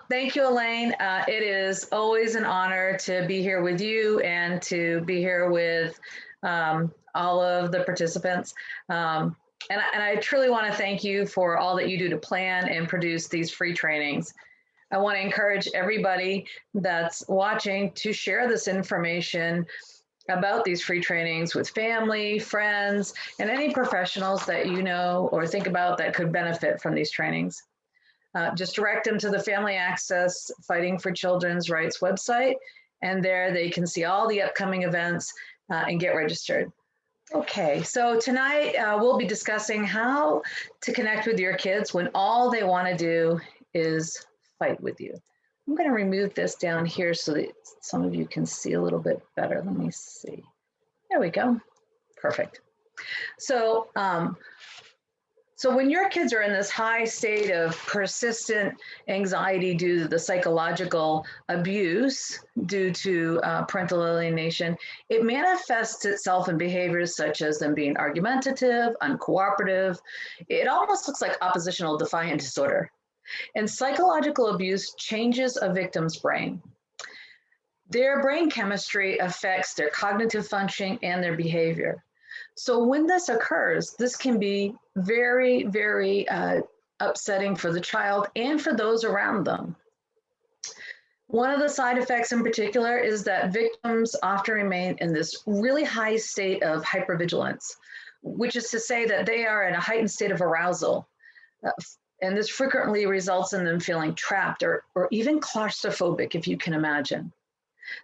Thank you, Elaine. It is always an honor to be here with you and to be here with all of the participants. And I truly want to thank you for all that you do to plan and produce these free trainings. I want to encourage everybody that's watching to share this information about these free trainings with family, friends, and any professionals that you know or think about that could benefit from these trainings. Just direct them to the Family Access Fighting for Children's Rights website, and there they can see all the upcoming events and get registered. Okay, so tonight we'll be discussing how to connect with your kids when all they want to do is fight with you. I'm going to remove this down here so that some of you can see a little bit better. Let me see. There we go. Perfect. So, so when your kids are in this high state of persistent anxiety due to the psychological abuse due to parental alienation, it manifests itself in behaviors such as them being argumentative, uncooperative. It almost looks like oppositional defiant disorder. And psychological abuse changes a victim's brain. Their brain chemistry affects their cognitive functioning and their behavior. So when this occurs, this can be very, very upsetting for the child and for those around them. One of the side effects in particular is that victims often remain in this really high state of hypervigilance, which is to say that they are in a heightened state of arousal. And this frequently results in them feeling trapped or even claustrophobic, if you can imagine.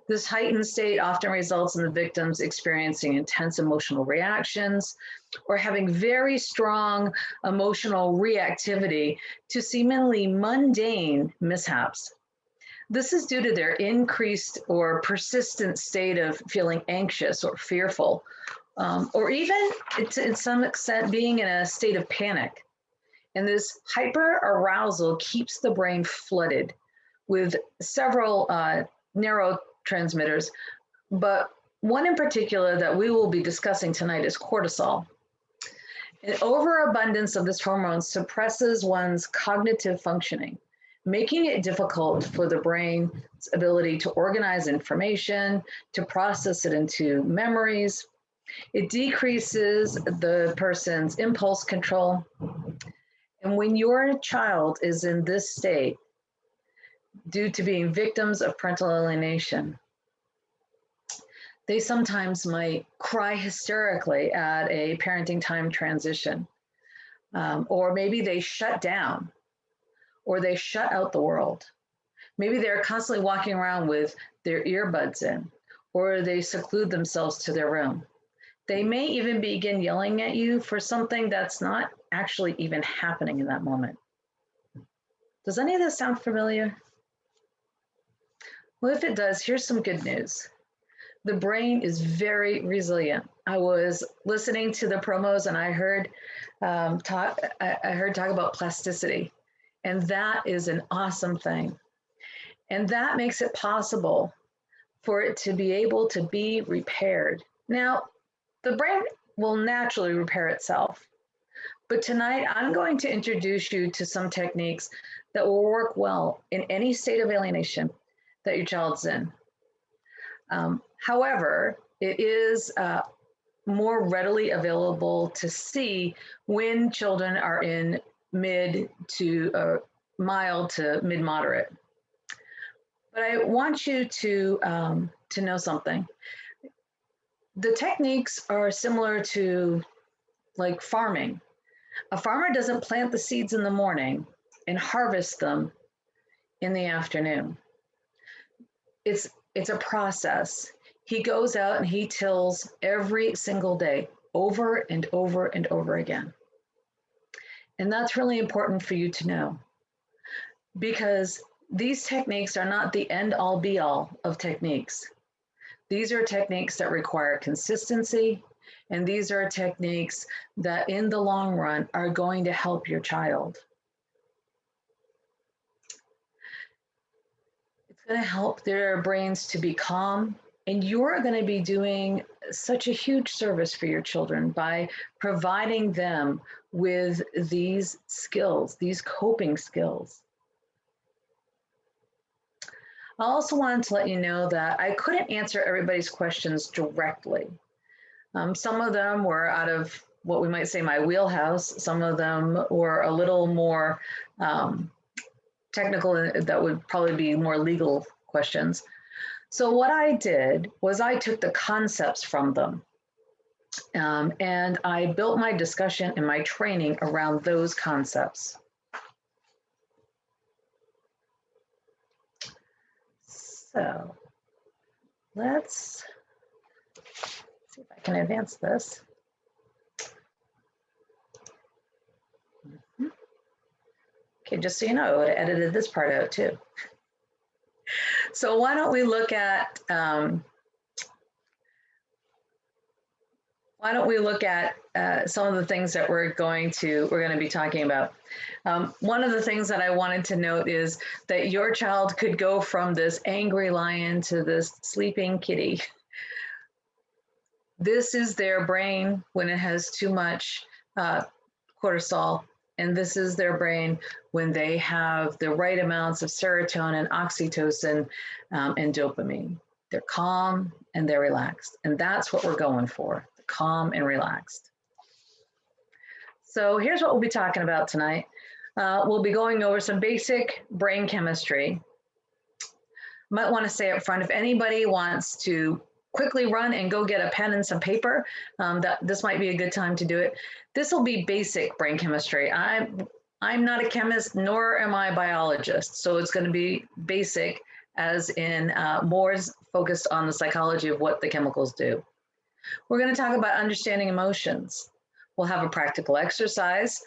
This heightened state often results in the victims experiencing intense emotional reactions or having very strong emotional reactivity to seemingly mundane mishaps. This is due to their increased or persistent state of feeling anxious or fearful, or even to some extent being in a state of panic. And this hyperarousal keeps the brain flooded with several neurotransmitters, but one in particular that we will be discussing tonight is cortisol. An overabundance of this hormone suppresses one's cognitive functioning, making it difficult for the brain's ability to organize information, to process it into memories. It decreases the person's impulse control. And when your child is in this state, due to being victims of parental alienation, they sometimes might cry hysterically at a parenting time transition, or maybe they shut down, or they shut out the world. Maybe they're constantly walking around with their earbuds in, or they seclude themselves to their room. They may even begin yelling at you for something that's not actually even happening in that moment. Does any of this sound familiar? Well, if it does, here's some good news. The brain is very resilient. I was listening to the promos and I heard talk about plasticity, and that is an awesome thing. And that makes it possible for it to be able to be repaired. Now, the brain will naturally repair itself, but tonight I'm going to introduce you to some techniques that will work well in any state of alienation that your child's in. However, it is more readily available to see when children are in mid to mild to mid-moderate. But I want you to know something. The techniques are similar to like farming. A farmer doesn't plant the seeds in the morning and harvest them in the afternoon. It's a process. He goes out and he tills every single day over and over and over again. And that's really important for you to know, because these techniques are not the end all be all of techniques. These are techniques that require consistency, and these are techniques that in the long run are going to help your child. It's going to help their brains to be calm, and you're going to be doing such a huge service for your children by providing them with these skills, these coping skills. I also wanted to let you know that I couldn't answer everybody's questions directly. Some of them were out of what we might say my wheelhouse. Some of them were a little more technical, that would probably be more legal questions. So what I did was I took the concepts from them, and I built my discussion and my training around those concepts. So let's see if I can advance this. Okay, just so you know, I would have edited this part out too. So why don't we look at some of the things that we're going to be talking about. One of the things that I wanted to note is that your child could go from this angry lion to this sleeping kitty. This is their brain when it has too much cortisol, and this is their brain when they have the right amounts of serotonin, oxytocin, and dopamine. They're calm and they're relaxed, and that's what we're going for, calm and relaxed. So here's what we'll be talking about tonight. We'll be going over some basic brain chemistry. Might want to say up front, if anybody wants to quickly run and go get a pen and some paper, this might be a good time to do it. This will be basic brain chemistry. I'm not a chemist, nor am I a biologist. So it's going to be basic, as in more focused on the psychology of what the chemicals do. We're going to talk about understanding emotions. We'll have a practical exercise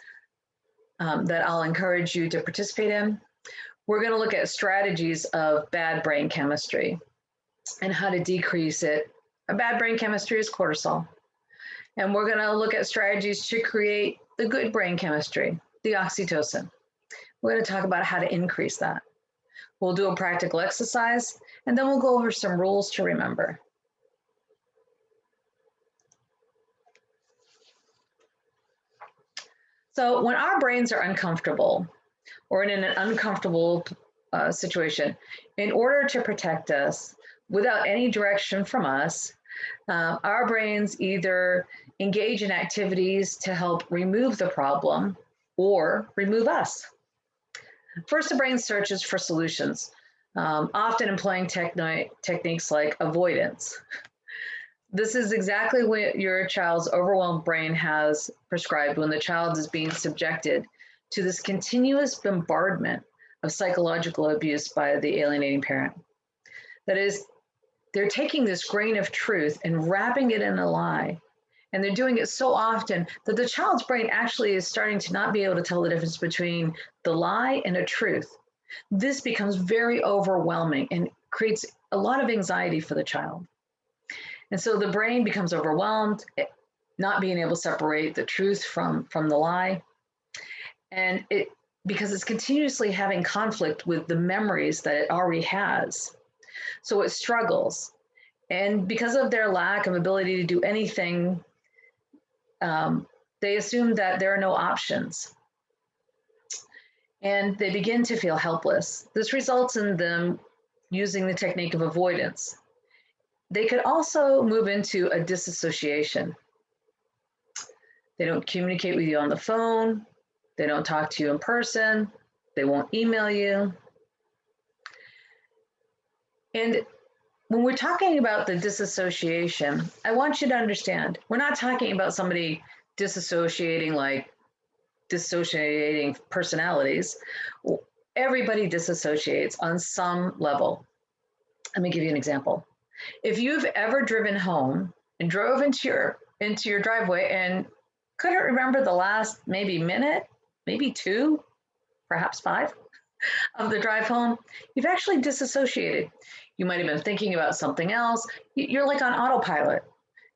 that I'll encourage you to participate in. We're going to look at strategies of bad brain chemistry and how to decrease it. A bad brain chemistry is cortisol. And we're going to look at strategies to create the good brain chemistry, the oxytocin. We're going to talk about how to increase that. We'll do a practical exercise, and then we'll go over some rules to remember. So when our brains are uncomfortable or in an uncomfortable situation, in order to protect us without any direction from us, our brains either engage in activities to help remove the problem or remove us. First, the brain searches for solutions, often employing techniques like avoidance. This is exactly what your child's overwhelmed brain has prescribed when the child is being subjected to this continuous bombardment of psychological abuse by the alienating parent. That is, they're taking this grain of truth and wrapping it in a lie. And they're doing it so often that the child's brain actually is starting to not be able to tell the difference between the lie and a truth. This becomes very overwhelming and creates a lot of anxiety for the child. And so the brain becomes overwhelmed, not being able to separate the truth from the lie. And because it's continuously having conflict with the memories that it already has. So it struggles. And because of their lack of ability to do anything, they assume that there are no options. And they begin to feel helpless. This results in them using the technique of avoidance. They could also move into a disassociation. They don't communicate with you on the phone. They don't talk to you in person. They won't email you. And when we're talking about the disassociation, I want you to understand, we're not talking about somebody dissociating personalities. Everybody disassociates on some level. Let me give you an example. If you've ever driven home and drove into your driveway and couldn't remember the last maybe minute, maybe 2, perhaps 5 of the drive home, you've actually disassociated. You might have been thinking about something else. You're like on autopilot.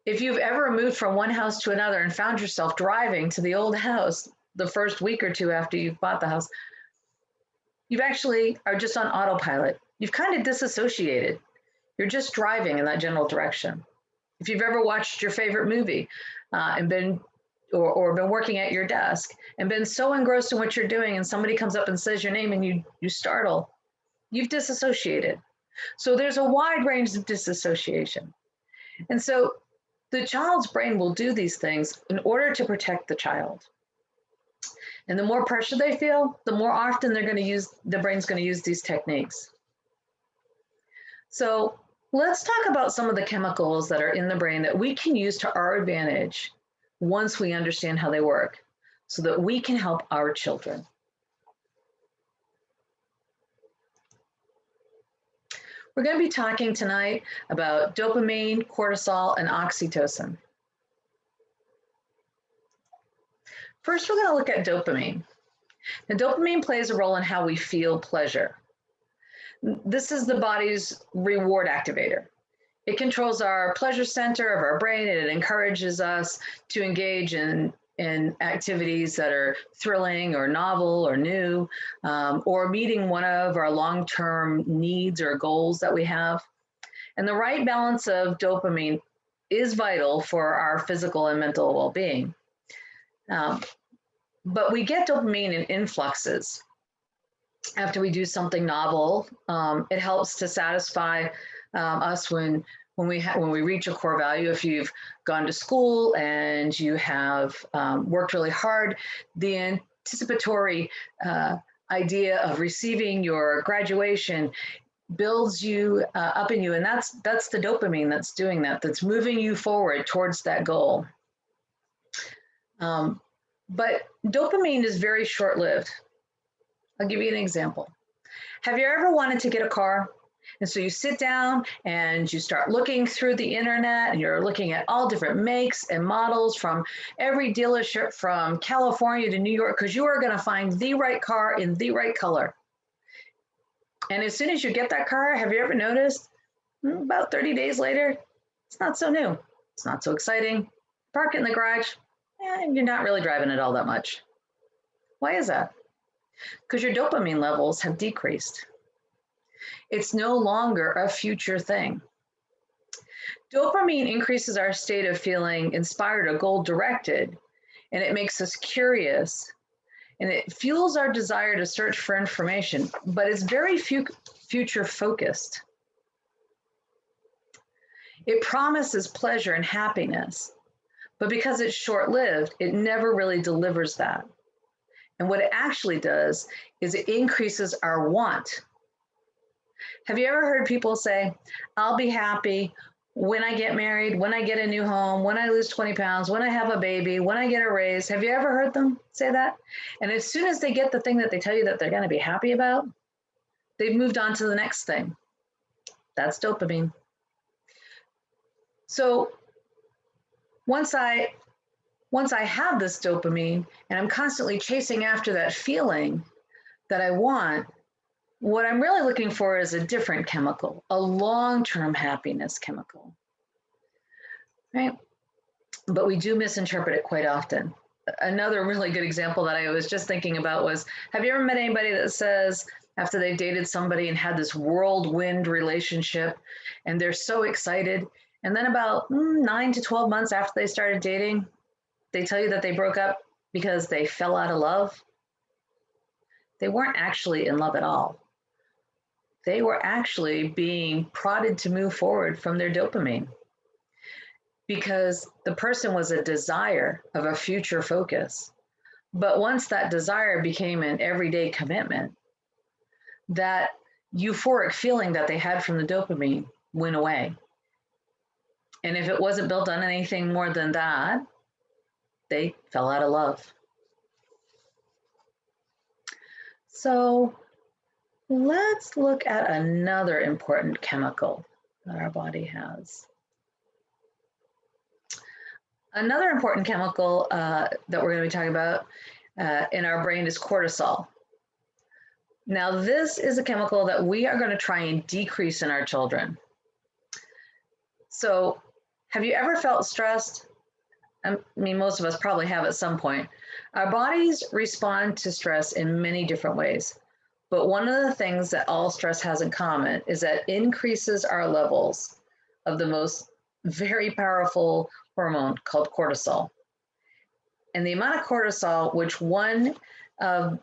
If you've ever moved from one house to another and found yourself driving to the old house the first week or 2 after you've bought the house, you actually are just on autopilot. You've kind of disassociated. You're just driving in that general direction. If you've ever watched your favorite movie and been working at your desk and been so engrossed in what you're doing and somebody comes up and says your name and you startle, you've disassociated. So there's a wide range of disassociation. And so the child's brain will do these things in order to protect the child. And the more pressure they feel, the more often the brain's going to use these techniques. So let's talk about some of the chemicals that are in the brain that we can use to our advantage once we understand how they work, so that we can help our children. We're going to be talking tonight about dopamine, cortisol, and oxytocin. First, we're going to look at dopamine. And dopamine plays a role in how we feel pleasure. This is the body's reward activator. It controls our pleasure center of our brain, and it encourages us to engage in activities that are thrilling or novel or new, or meeting one of our long-term needs or goals that we have. And the right balance of dopamine is vital for our physical and mental well-being. But we get dopamine in influxes. After we do something novel, it helps to satisfy us when we reach a core value. If you've gone to school and you have worked really hard, the anticipatory idea of receiving your graduation builds you up in you, and that's the dopamine that's doing that, that's moving you forward towards that goal. But dopamine is very short-lived. I'll give you an example. Have you ever wanted to get a car? And so you sit down and you start looking through the internet, and you're looking at all different makes and models from every dealership from California to New York, because you are going to find the right car in the right color. And as soon as you get that car, have you ever noticed about 30 days later, it's not so new. It's not so exciting. Park it in the garage, and you're not really driving it all that much. Why is that? Because your dopamine levels have decreased. It's no longer a future thing. Dopamine increases our state of feeling inspired or goal-directed, and it makes us curious, and it fuels our desire to search for information, but it's very future-focused. It promises pleasure and happiness, but because it's short-lived, it never really delivers that. And what it actually does is it increases our want. Have you ever heard people say, I'll be happy when I get married, when I get a new home, when I lose 20 pounds, when I have a baby, when I get a raise? Have you ever heard them say that? And as soon as they get the thing that they tell you that they're going to be happy about, they've moved on to the next thing. That's dopamine. So once I have this dopamine and I'm constantly chasing after that feeling that I want, what I'm really looking for is a different chemical, a long-term happiness chemical, right? But we do misinterpret it quite often. Another really good example that I was just thinking about was, have you ever met anybody that says after they've dated somebody and had this whirlwind relationship and they're so excited, and then about 9 to 12 months after they started dating, they tell you that they broke up because they fell out of love? They weren't actually in love at all. They were actually being prodded to move forward from their dopamine, because the person was a desire of a future focus. But once that desire became an everyday commitment, that euphoric feeling that they had from the dopamine went away. And if it wasn't built on anything more than that, they fell out of love. So let's look at another important chemical that our body has. Another important chemical that we're going to be talking about in our brain is cortisol. Now, this is a chemical that we are going to try and decrease in our children. So, have you ever felt stressed? I mean, most of us probably have at some point. Our bodies respond to stress in many different ways. But one of the things that all stress has in common is that it increases our levels of the most very powerful hormone called cortisol. And the amount of cortisol, which one of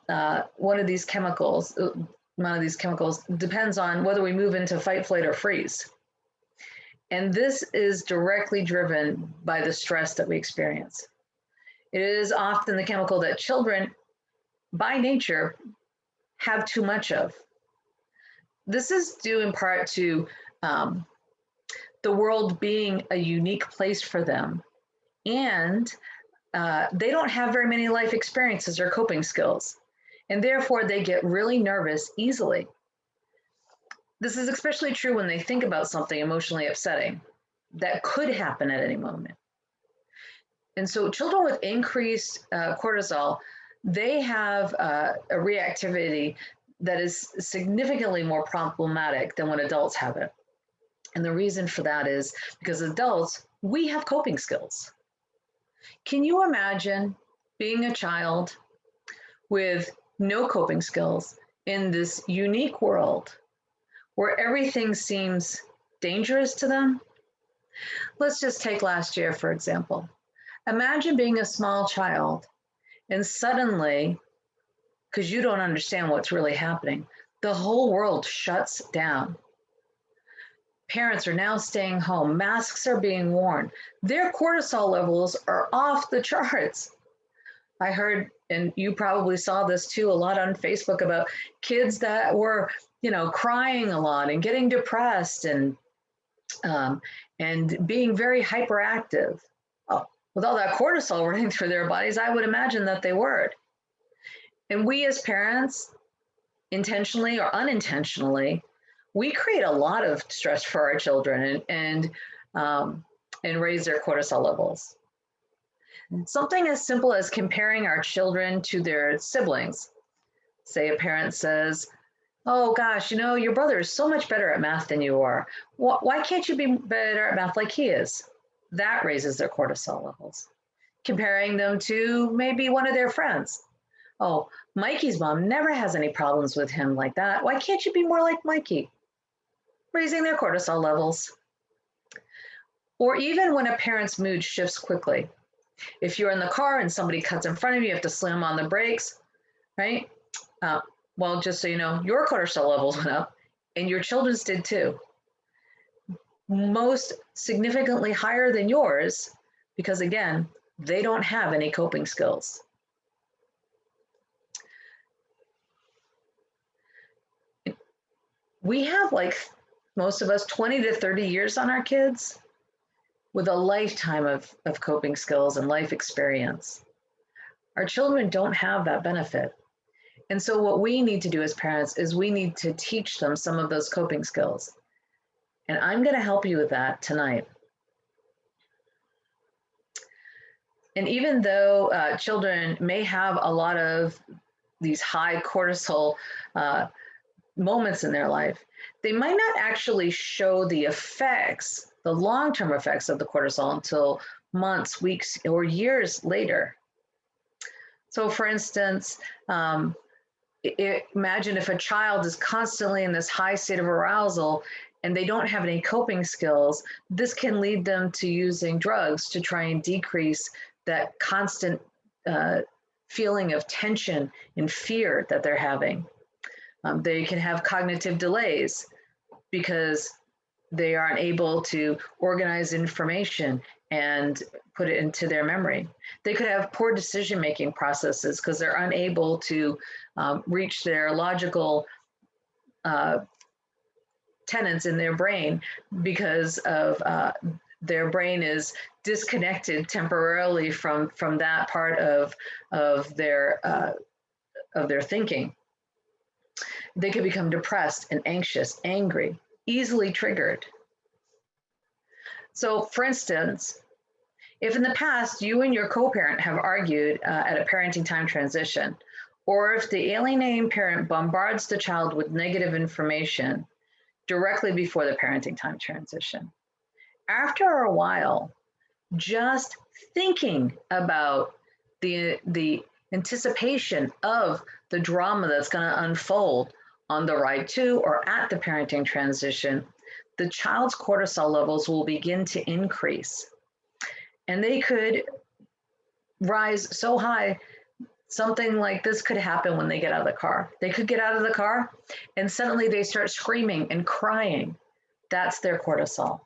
these chemicals, one of these chemicals depends on whether we move into fight, flight, or freeze. And this is directly driven by the stress that we experience. It is often the chemical that children, by nature, have too much of. This is due in part to the world being a unique place for them. And they don't have very many life experiences or coping skills. And therefore, they get really nervous easily. This is especially true when they think about something emotionally upsetting that could happen at any moment. And so children with increased cortisol, they have a reactivity that is significantly more problematic than when adults have it. And the reason for that is because adults, we have coping skills. Can you imagine being a child with no coping skills in this unique world where everything seems dangerous to them? Let's just take last year, for example. Imagine being a small child and suddenly, because you don't understand what's really happening, the whole world shuts down. Parents are now staying home. Masks are being worn. Their cortisol levels are off the charts. I heard, and you probably saw this too, a lot on Facebook about kids that were, crying a lot and getting depressed and being very hyperactive. Oh, with all that cortisol running through their bodies, I would imagine that they were. And we as parents, intentionally or unintentionally, we create a lot of stress for our children and raise their cortisol levels. Something as simple as comparing our children to their siblings. Say a parent says, oh gosh, your brother is so much better at math than you are. Why can't you be better at math like he is? That raises their cortisol levels. Comparing them to maybe one of their friends. Oh, Mikey's mom never has any problems with him like that. Why can't you be more like Mikey? Raising their cortisol levels. Or even when a parent's mood shifts quickly. If you're in the car and somebody cuts in front of you, you have to slam on the brakes, right? Well, just so you know, your cortisol levels went up and your children's did too. Most significantly higher than yours because, again, they don't have any coping skills. We have, like most of us, 20 to 30 years on our kids with a lifetime of coping skills and life experience. Our children don't have that benefit. And so what we need to do as parents is we need to teach them some of those coping skills. And I'm going to help you with that tonight. And even though children may have a lot of these high cortisol moments in their life, they might not actually show the effects, the long-term effects of the cortisol until months, weeks, or years later. So for instance, imagine if a child is constantly in this high state of arousal and they don't have any coping skills, this can lead them to using drugs to try and decrease that constant feeling of tension and fear that they're having. They can have cognitive delays because they aren't able to organize information and put it into their memory. They could have poor decision-making processes because they're unable to reach their logical tenets in their brain because of their brain is disconnected temporarily from that part of their thinking. They could become depressed and anxious, angry, easily triggered. So for instance, if in the past you and your co-parent have argued at a parenting time transition, or if the alienating parent bombards the child with negative information directly before the parenting time transition, after a while, just thinking about the anticipation of the drama that's going to unfold on the ride to or at the parenting transition, the child's cortisol levels will begin to increase. And they could rise so high Something like this could happen when they get out of the car. They could get out of the car and suddenly they start screaming and crying. That's their cortisol.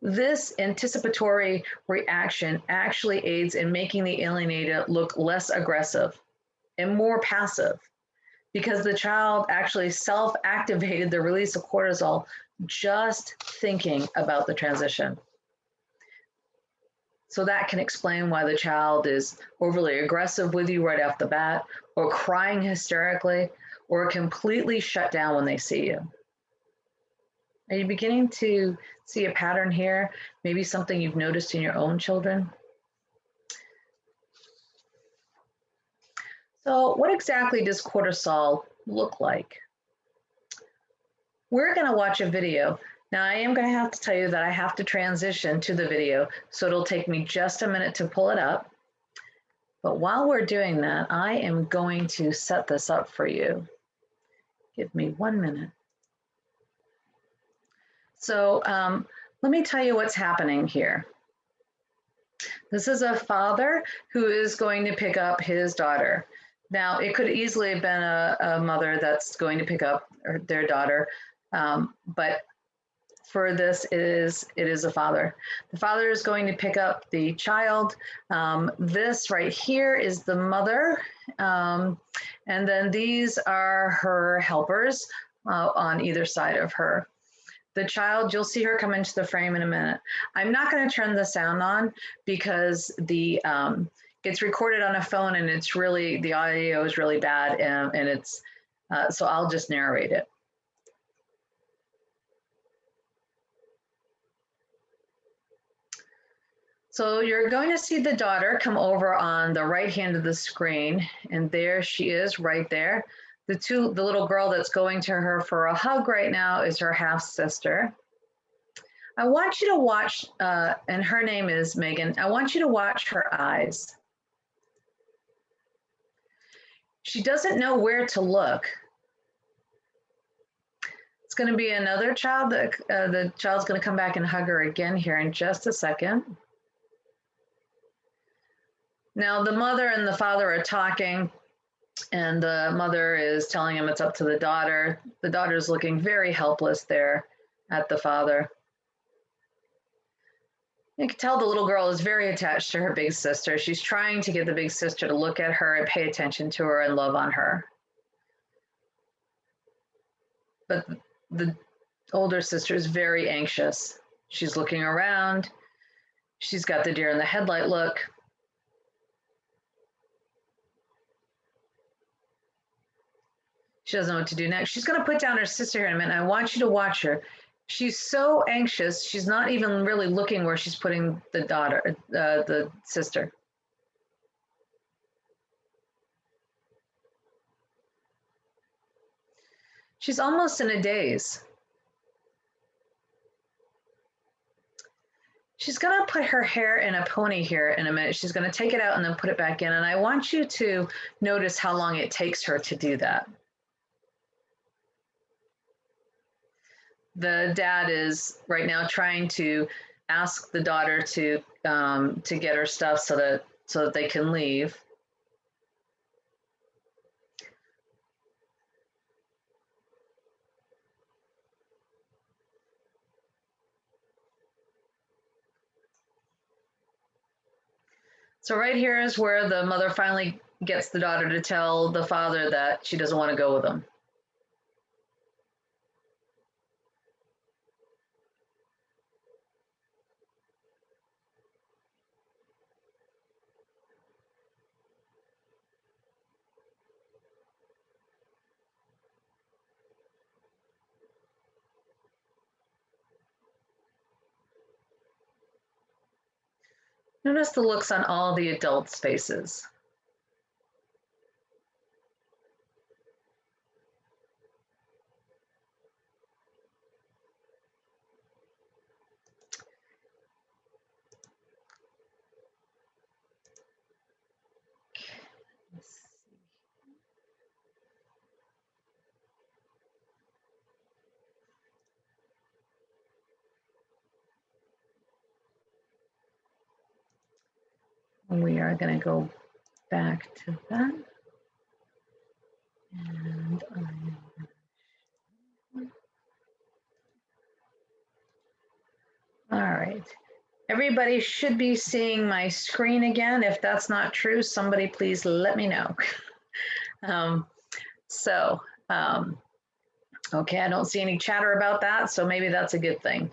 This anticipatory reaction actually aids in making the alienated look less aggressive and more passive because the child actually self-activated the release of cortisol just thinking about the transition. So that can explain why the child is overly aggressive with you right off the bat, or crying hysterically, or completely shut down when they see you. Are you beginning to see a pattern here? Maybe something you've noticed in your own children? So what exactly does cortisol look like? We're going to watch a video. Now, I am going to have to tell you that I have to transition to the video, so it'll take me just a minute to pull it up. But while we're doing that, I am going to set this up for you. Give me 1 minute. So let me tell you what's happening here. This is a father who is going to pick up his daughter. Now, it could easily have been a mother that's going to pick up their daughter, but for this, it is a father. The father is going to pick up the child. This right here is the mother, and then these are her helpers on either side of her. The child, you'll see her come into the frame in a minute. I'm not going to turn the sound on because it's recorded on a phone and it's really, the audio is really bad, and it's, so I'll just narrate it. So you're going to see the daughter come over on the right hand of the screen, and there she is right there. The little girl that's going to her for a hug right now is her half sister. I want you to watch, and her name is Megan. I want you to watch her eyes. She doesn't know where to look. It's going to be another child that the child's going to come back and hug her again here in just a second. Now, the mother and the father are talking, and the mother is telling him it's up to the daughter. The daughter's looking very helpless there at the father. You can tell the little girl is very attached to her big sister. She's trying to get the big sister to look at her and pay attention to her and love on her. But the older sister is very anxious. She's looking around. She's got the deer in the headlight look. She doesn't know what to do next. She's going to put down her sister here in a minute. I want you to watch her. She's so anxious. She's not even really looking where she's putting the sister. She's almost in a daze. She's going to put her hair in a pony here in a minute. She's going to take it out and then put it back in. And I want you to notice how long it takes her to do that. The dad is right now trying to ask the daughter to get her stuff so that they can leave. So right here is where the mother finally gets the daughter to tell the father that she doesn't want to go with him. Notice the looks on all the adults' faces. We are going to go back to that. And all right. Everybody should be seeing my screen again. If that's not true, somebody please let me know. Okay, I don't see any chatter about that, so maybe that's a good thing.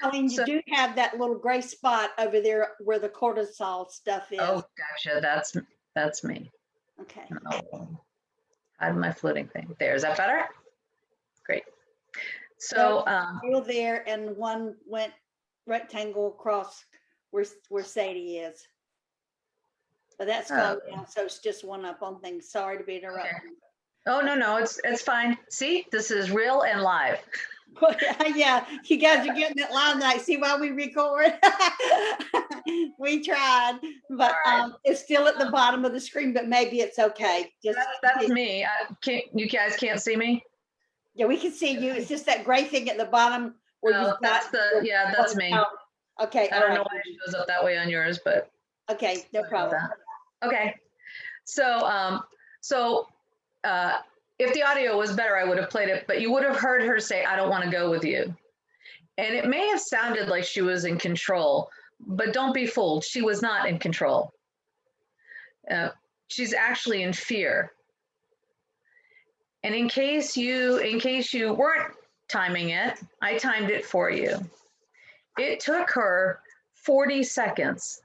Colleen, you do have that little gray spot over there where the cortisol stuff is. Oh, gotcha. That's me. Okay. Oh, hide my floating thing. There, is that better? Great. So you're there, and one went rectangle across where Sadie is. But that's gone now, so it's just one up on things. Sorry to be interrupting. Okay. Oh no, it's fine. See, this is real and live. Yeah, you guys are getting it live tonight. See why we record? We tried, but it's still at the bottom of the screen. But maybe it's okay. Just that's me. You guys can't see me? Yeah, we can see you. It's just that gray thing at the bottom where you've got that's me. Okay. I don't know why it shows up that way on yours, but okay, no problem. Okay, so if the audio was better, I would have played it, but you would have heard her say, "I don't want to go with you," and it may have sounded like she was in control, but don't be fooled. She was not in control. She's actually in fear. And in case you weren't timing it, I timed it for you. It took her 40 seconds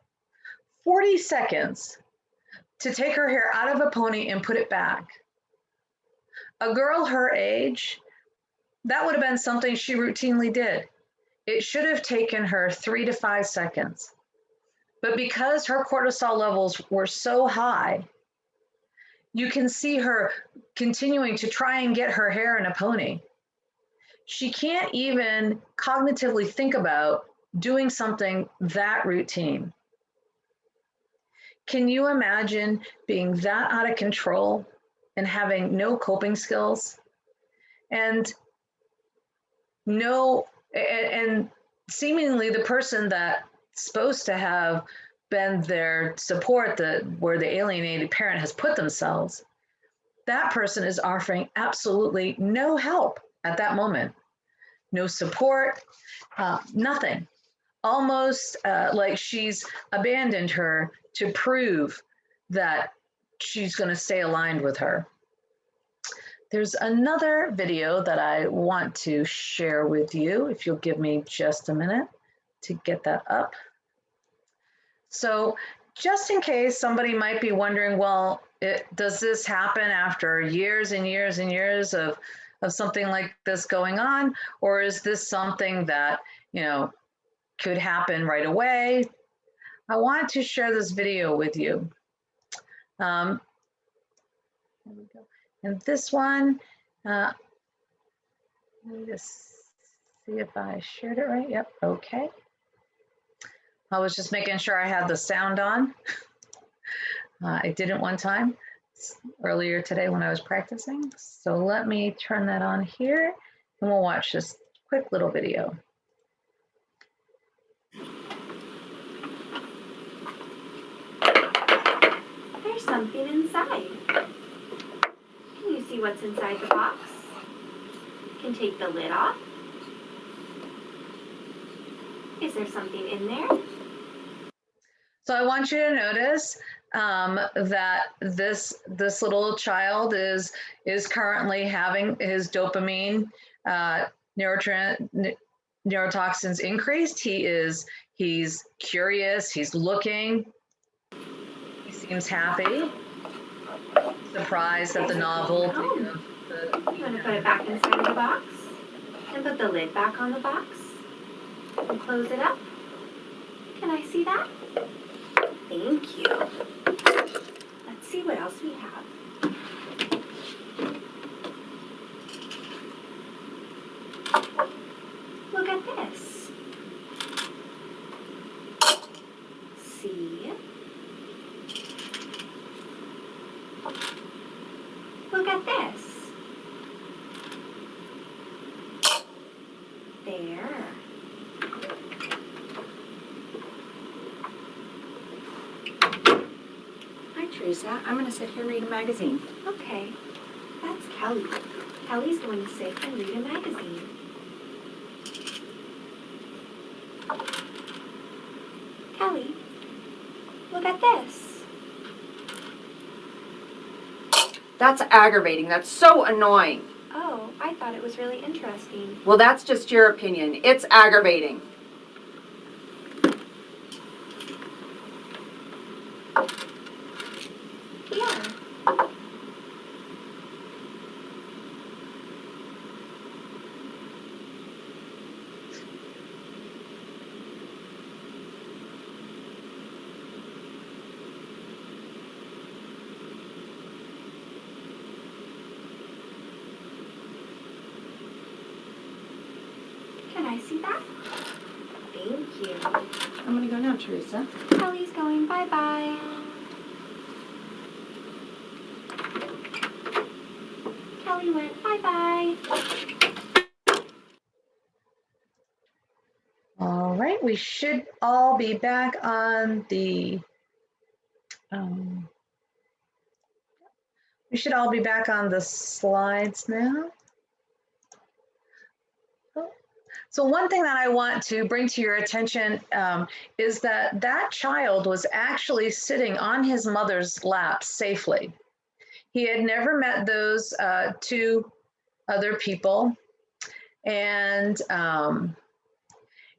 to take her hair out of a pony and put it back. A girl her age, that would have been something she routinely did. It should have taken her 3 to 5 seconds. But because her cortisol levels were so high, you can see her continuing to try and get her hair in a pony. She can't even cognitively think about doing something that routine. Can you imagine being that out of control and having no coping skills and seemingly the person that's supposed to have been their support, where the alienated parent has put themselves, that person is offering absolutely no help at that moment. No support, nothing. Almost like she's abandoned her to prove that she's going to stay aligned with her. There's another video that I want to share with you, if you'll give me just a minute to get that up. So just in case somebody might be wondering, well, does this happen after years and years and years of something like this going on? Or is this something that, could happen right away? I want to share this video with you. There we go. And this one, let me just see if I shared it right. Yep, okay. I was just making sure I had the sound on. I didn't one time earlier today when I was practicing. So let me turn that on here and we'll watch this quick little video. There's something inside. Can you see what's inside the box? You can take the lid off. Is there something in there? So I want you to notice that this little child is currently having his dopamine neurotoxins increased. He's curious. He's looking. He seems happy. Surprised at the novelty. You want to put it back inside of the box and put the lid back on the box and close it up. Can I see that? Thank you. Let's see what else we have. Look at this. See? Look at this. There. I Teresa. I'm going to sit here and read a magazine. Okay, that's Kelly. Kelly's going to sit and read a magazine. Kelly, look at this. That's aggravating. That's so annoying. Oh, I thought it was really interesting. Well, that's just your opinion. It's aggravating. Here. Can I see that? Thank you. I'm going to go now, Teresa. Kelly's going bye-bye. Kelly went bye-bye. All right, we should all be back on the slides now. So one thing that I want to bring to your attention is that that child was actually sitting on his mother's lap safely. He had never met those two other people, and that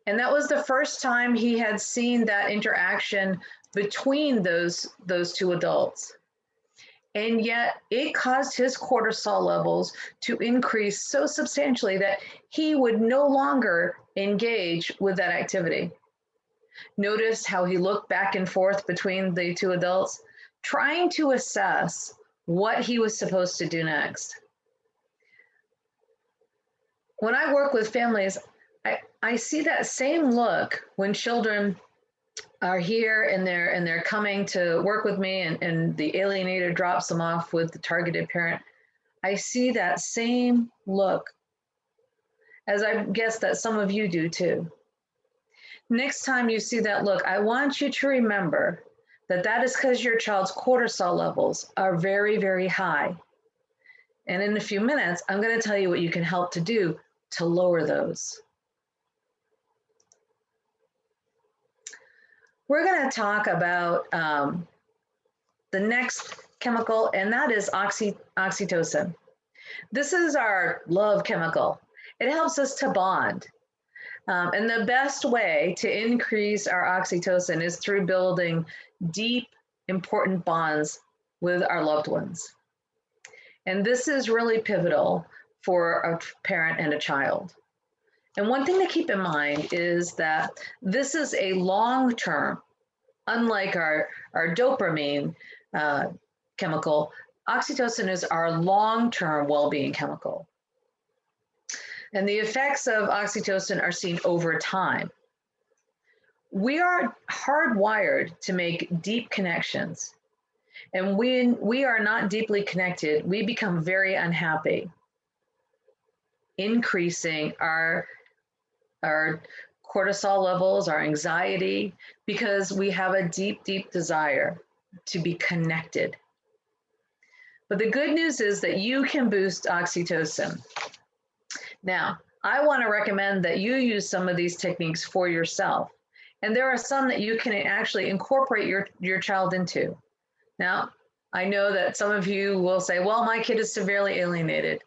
was the first time he had seen that interaction between those two adults. And yet it caused his cortisol levels to increase so substantially that he would no longer engage with that activity. Notice how he looked back and forth between the two adults, trying to assess what he was supposed to do next. When I work with families, I see that same look when children are here and they're coming to work with me, and the alienator drops them off with the targeted parent. I see that same look, as I guess that some of you do too. Next time you see that look, I want you to remember that that is because your child's cortisol levels are very, very high. And in a few minutes, I'm going to tell you what you can help to do to lower those. We're going to talk about the next chemical, and that is oxytocin. This is our love chemical. It helps us to bond. And the best way to increase our oxytocin is through building deep, important bonds with our loved ones. And this is really pivotal for a parent and a child. And one thing to keep in mind is that this is a long-term, unlike our dopamine chemical, oxytocin is our long-term well-being chemical. And the effects of oxytocin are seen over time. We are hardwired to make deep connections. And when we are not deeply connected, we become very unhappy, increasing our cortisol levels, our anxiety, because we have a deep, deep desire to be connected. But the good news is that you can boost oxytocin. Now, I want to recommend that you use some of these techniques for yourself. And there are some that you can actually incorporate your child into. Now, I know that some of you will say, well, my kid is severely alienated.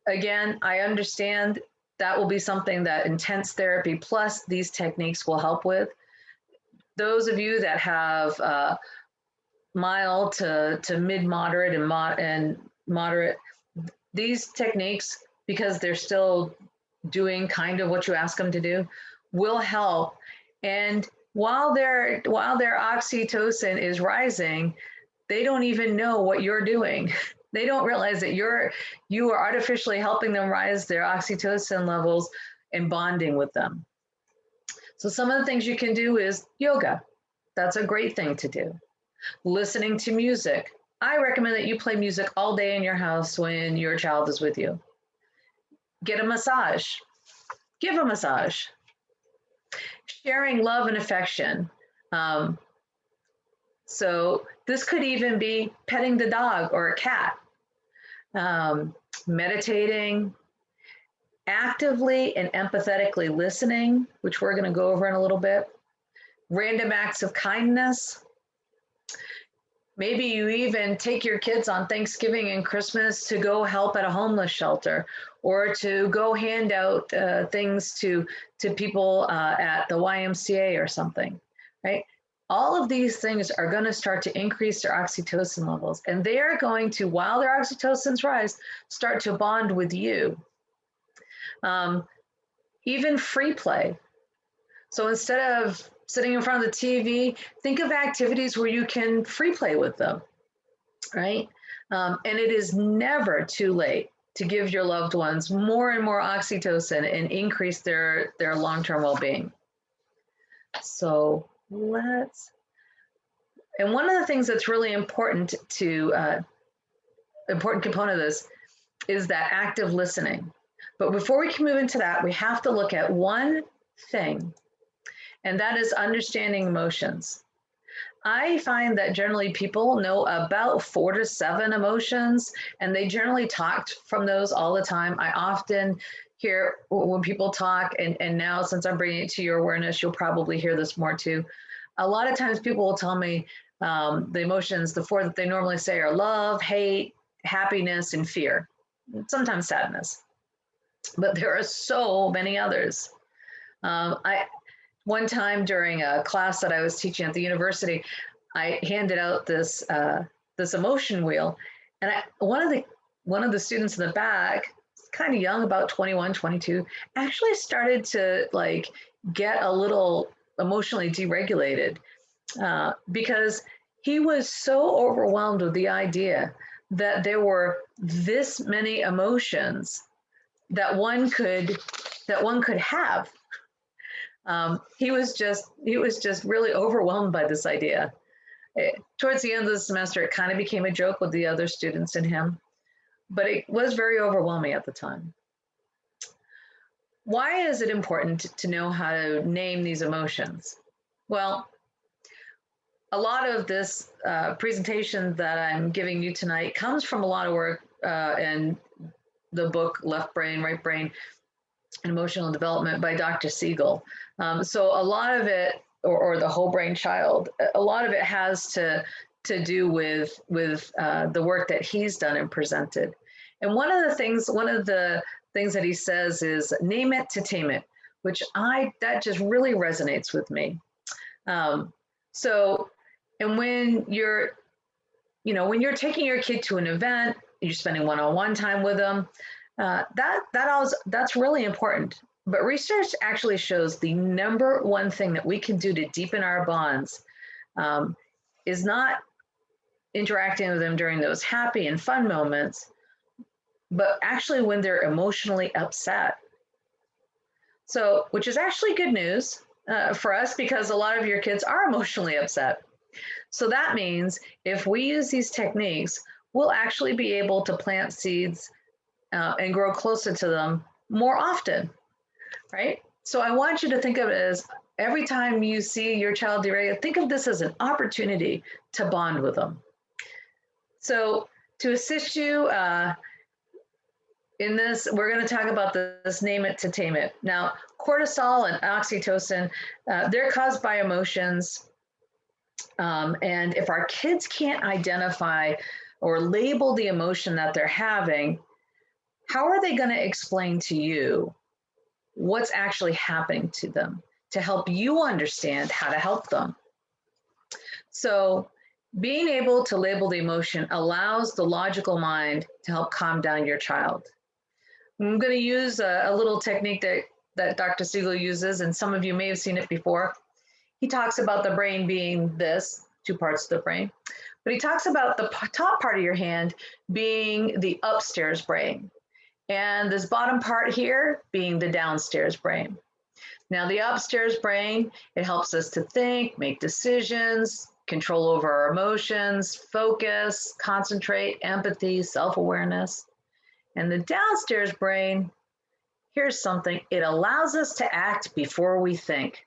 Again, I understand that will be something that intense therapy plus these techniques will help with. Those of you that have mild to mid-moderate and moderate, these techniques, because they're still doing kind of what you ask them to do, will help. And while their oxytocin is rising, they don't even know what you're doing. They don't realize that you are artificially helping them rise their oxytocin levels and bonding with them. So some of the things you can do is yoga. That's a great thing to do. Listening to music. I recommend that you play music all day in your house when your child is with you. Get a massage. Give a massage. Sharing love and affection. So this could even be petting the dog or a cat, meditating, actively and empathetically listening, which we're going to go over in a little bit, random acts of kindness. Maybe you even take your kids on Thanksgiving and Christmas to go help at a homeless shelter, or to go hand out things to people at the YMCA or something, right? All of these things are going to start to increase their oxytocin levels, and they are going to, while their oxytocins rise, start to bond with you. Even free play. So instead of sitting in front of the TV, think of activities where you can free play with them, right? And it is never too late to give your loved ones more and more oxytocin and increase their long-term well-being. So and one of the things that's really important important component of this is that active listening. But before we can move into that, we have to look at one thing, and that is understanding emotions. I find that generally people know about 4 to 7 emotions, and they generally talk from those all the time. I often hear when people talk, and now since I'm bringing it to your awareness, you'll probably hear this more too. A lot of times people will tell me the emotions, the 4 that they normally say are love, hate, happiness, and fear, sometimes sadness. But there are so many others. One time during a class that I was teaching at the university, I handed out this emotion wheel, and one of the students in the back, kind of young, about 21, 22, actually started to like get a little emotionally deregulated because he was so overwhelmed with the idea that there were this many emotions that one could have. He was just really overwhelmed by this idea. Towards the end of the semester, it kind of became a joke with the other students and him, but it was very overwhelming at the time. Why is it important to know how to name these emotions? Well, a lot of this presentation that I'm giving you tonight comes from a lot of work in the book Left Brain, Right Brain, Emotional Development by Dr. Siegel. So a lot of it, or the Whole Brain Child, a lot of it has to do with the work that he's done and presented. And one of the things that he says is name it to tame it, which that just really resonates with me. And when you're taking your kid to an event, you're spending one-on-one time with them, that's really important. But research actually shows the number one thing that we can do to deepen our bonds is not interacting with them during those happy and fun moments, but actually when they're emotionally upset. So, which is actually good news for us, because a lot of your kids are emotionally upset. So that means if we use these techniques, we'll actually be able to plant seeds and grow closer to them more often, right? So I want you to think of it as every time you see your child deregulate, think of this as an opportunity to bond with them. So to assist you in this, we're going to talk about this name it to tame it. Now, cortisol and oxytocin, they're caused by emotions. And if our kids can't identify or label the emotion that they're having, how are they going to explain to you what's actually happening to them to help you understand how to help them? So being able to label the emotion allows the logical mind to help calm down your child. I'm going to use a little technique that Dr. Siegel uses, and some of you may have seen it before. He talks about the brain being this, 2 parts of the brain, but he talks about the top part of your hand being the upstairs brain, and this bottom part here being the downstairs brain. Now, the upstairs brain, it helps us to think, make decisions, control over our emotions, focus, concentrate, empathy, self-awareness. And the downstairs brain, here's something, it allows us to act before we think.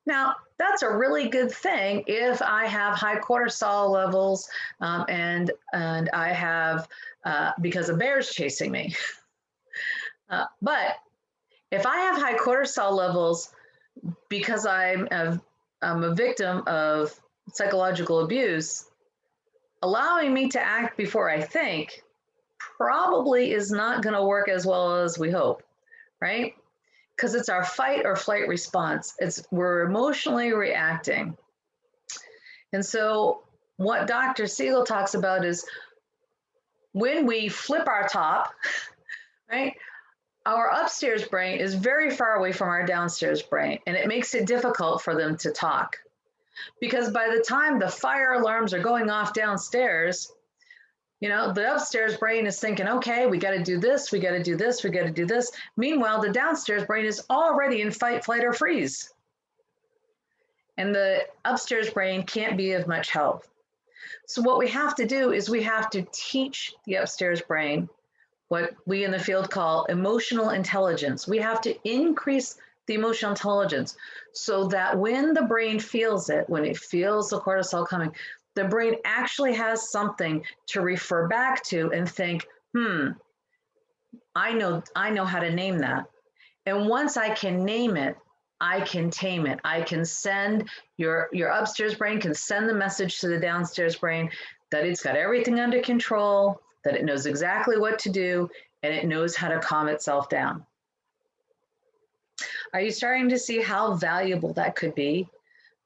Now, that's a really good thing if I have high cortisol levels and I have, because a bear's chasing me. But if I have high cortisol levels because I'm a victim of psychological abuse, allowing me to act before I think probably is not going to work as well as we hope, right? Because it's our fight or flight response. We're emotionally reacting. And so what Dr. Siegel talks about is when we flip our top, right? Our upstairs brain is very far away from our downstairs brain, and it makes it difficult for them to talk. Because by the time the fire alarms are going off downstairs, the upstairs brain is thinking, okay, we got to do this, we got to do this, we got to do this. Meanwhile, the downstairs brain is already in fight, flight, or freeze. And the upstairs brain can't be of much help. So what we have to do is we have to teach the upstairs brain what we in the field call emotional intelligence. We have to increase the emotional intelligence so that when the brain feels it, when it feels the cortisol coming, the brain actually has something to refer back to and think, I know how to name that. And once I can name it, I can tame it. I can send your upstairs brain can send the message to the downstairs brain that it's got everything under control, that it knows exactly what to do, and it knows how to calm itself down. Are you starting to see how valuable that could be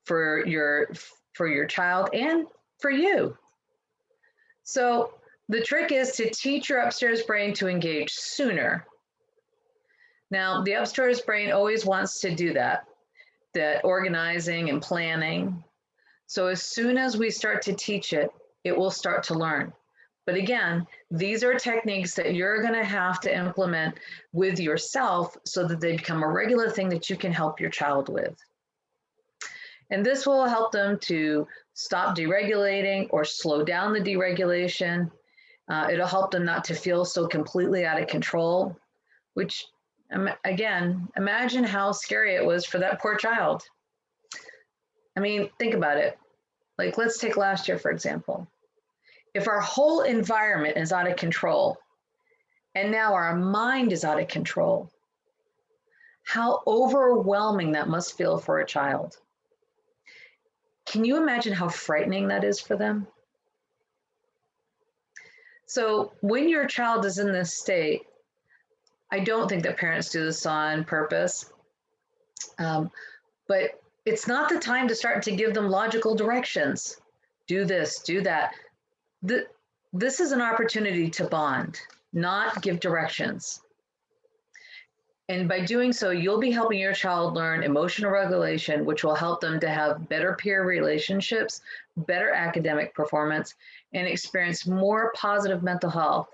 for your child and for you? So the trick is to teach your upstairs brain to engage sooner. Now, the upstairs brain always wants to do that organizing and planning. So as soon as we start to teach it, it will start to learn. But again, these are techniques that you're going to have to implement with yourself so that they become a regular thing that you can help your child with. And this will help them to stop deregulating or slow down the deregulation. It'll help them not to feel so completely out of control, which, again, imagine how scary it was for that poor child. I mean, think about it. Like, let's take last year, for example. If our whole environment is out of control and now our mind is out of control, how overwhelming that must feel for a child. Can you imagine how frightening that is for them? So when your child is in this state, I don't think that parents do this on purpose, but it's not the time to start to give them logical directions. Do this, do that. This is an opportunity to bond, not give directions. And by doing so, you'll be helping your child learn emotional regulation, which will help them to have better peer relationships, better academic performance, and experience more positive mental health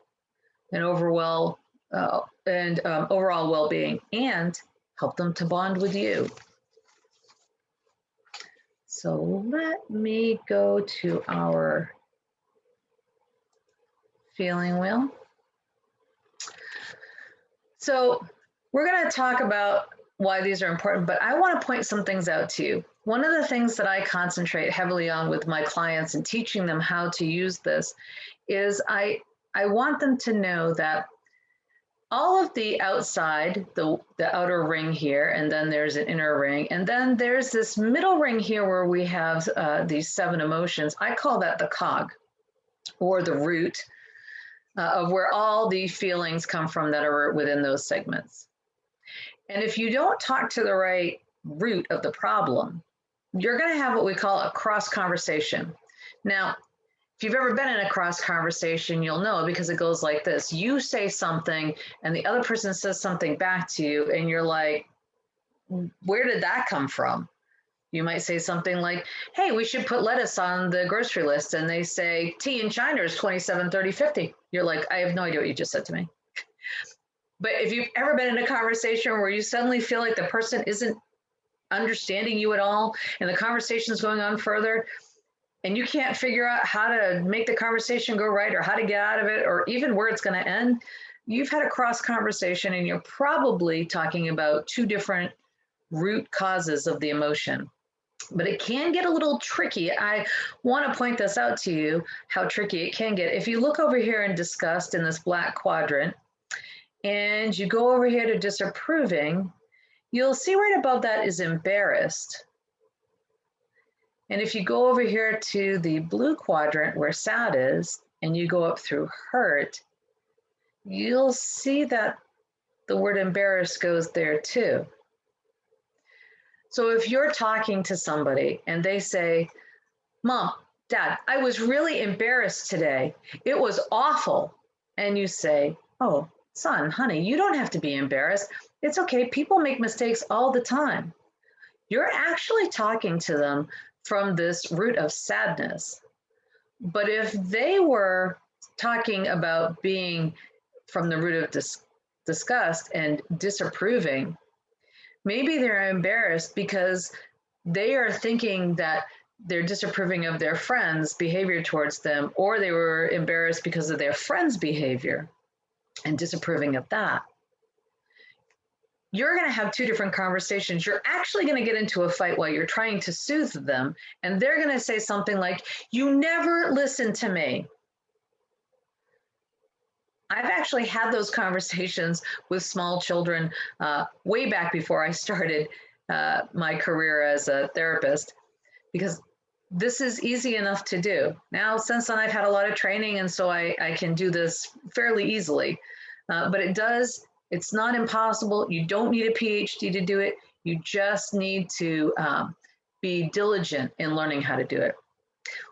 and overall well-being, and help them to bond with you. So let me go to our feeling wheel. So we're going to talk about why these are important, but I want to point some things out to you. One of the things that I concentrate heavily on with my clients and teaching them how to use this is I want them to know that all of the outside, the outer ring here, and then there's an inner ring, and then there's this middle ring here where we have these 7 emotions. I call that the cog, or the root of where all the feelings come from that are within those segments. And if you don't talk to the right root of the problem, you're going to have what we call a cross conversation. Now, if you've ever been in a cross conversation, you'll know, because it goes like this. You say something and the other person says something back to you, and you're like, where did that come from? You might say something like, hey, we should put lettuce on the grocery list. And they say, tea in China is 27, 30, 50. You're like, I have no idea what you just said to me. But if you've ever been in a conversation where you suddenly feel like the person isn't understanding you at all, and the conversation is going on further, and you can't figure out how to make the conversation go right, or how to get out of it, or even where it's going to end, you've had a cross conversation, and you're probably talking about 2 different root causes of the emotion. But it can get a little tricky. I want to point this out to you, how tricky it can get. If you look over here in disgust in this black quadrant, and you go over here to disapproving, you'll see right above that is embarrassed. And if you go over here to the blue quadrant where sad is, and you go up through hurt, you'll see that the word embarrassed goes there too. So if you're talking to somebody and they say, Mom, Dad, I was really embarrassed today. It was awful. And you say, oh, son, honey, you don't have to be embarrassed. It's okay. People make mistakes all the time. You're actually talking to them from this root of sadness. But if they were talking about being from the root of disgust and disapproving, maybe they're embarrassed because they are thinking that they're disapproving of their friends' behavior towards them, or they were embarrassed because of their friends' behavior and disapproving of that. You're going to have two different conversations. You're actually going to get into a fight while you're trying to soothe them, and they're going to say something like, you never listen to me. I've actually had those conversations with small children way back before I started my career as a therapist, because this is easy enough to do. Now, since then, I've had a lot of training, and so I can do this fairly easily. But it's not impossible. You don't need a PhD to do it. You just need to be diligent in learning how to do it.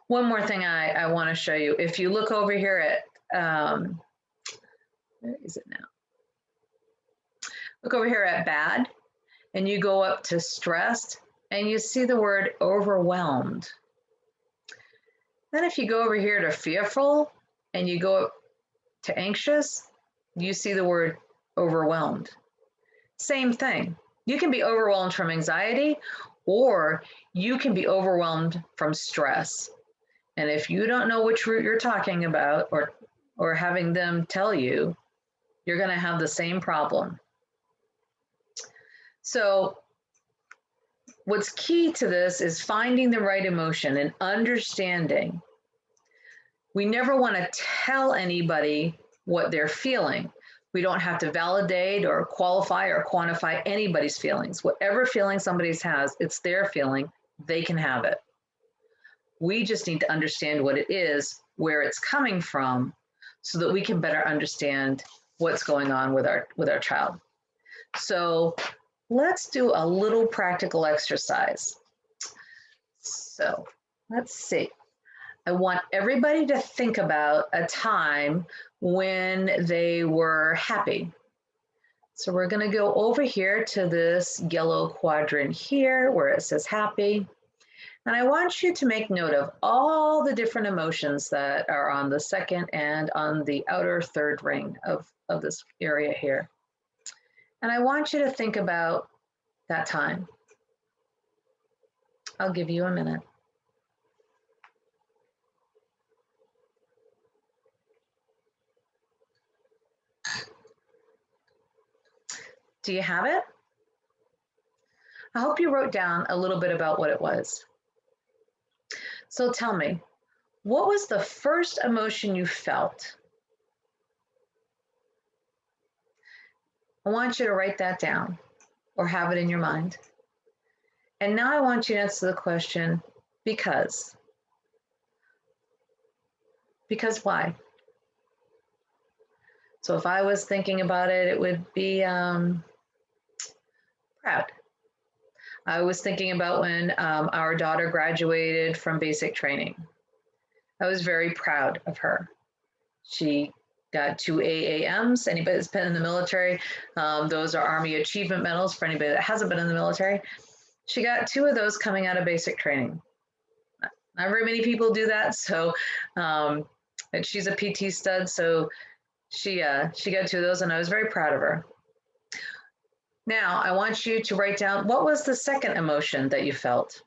One more thing I want to show you. If you look over here at, where is it now? Look over here at bad, and you go up to stressed, and you see the word overwhelmed. Then if you go over here to fearful, and you go up to anxious, you see the word overwhelmed. Same thing. You can be overwhelmed from anxiety, or you can be overwhelmed from stress. And if you don't know which root you're talking about, or having them tell you, you're going to have the same problem. So what's key to this is finding the right emotion and understanding. We never want to tell anybody what they're feeling. We don't have to validate or qualify or quantify anybody's feelings. Whatever feeling somebody has, it's their feeling. They can have it. We just need to understand what it is, where it's coming from, so that we can better understand what's going on with our child. So let's do a little practical exercise. So let's see. I want everybody to think about a time when they were happy. So we're going to go over here to this yellow quadrant here where it says happy. And I want you to make note of all the different emotions that are on the second and on the outer third ring of this area here. And I want you to think about that time. I'll give you a minute. Do you have it? I hope you wrote down a little bit about what it was. So tell me, what was the first emotion you felt? I want you to write that down or have it in your mind. And now I want you to answer the question, because. Because why? So if I was thinking about it, it would be proud. I was thinking about when our daughter graduated from basic training. I was very proud of her. She got 2 AAMs. Anybody that's been in the military, those are Army Achievement Medals for anybody that hasn't been in the military. She got 2 of those coming out of basic training. Not very many people do that. So, and she's a PT stud, so she got 2 of those, and I was very proud of her. Now, I want you to write down, what was the second emotion that you felt?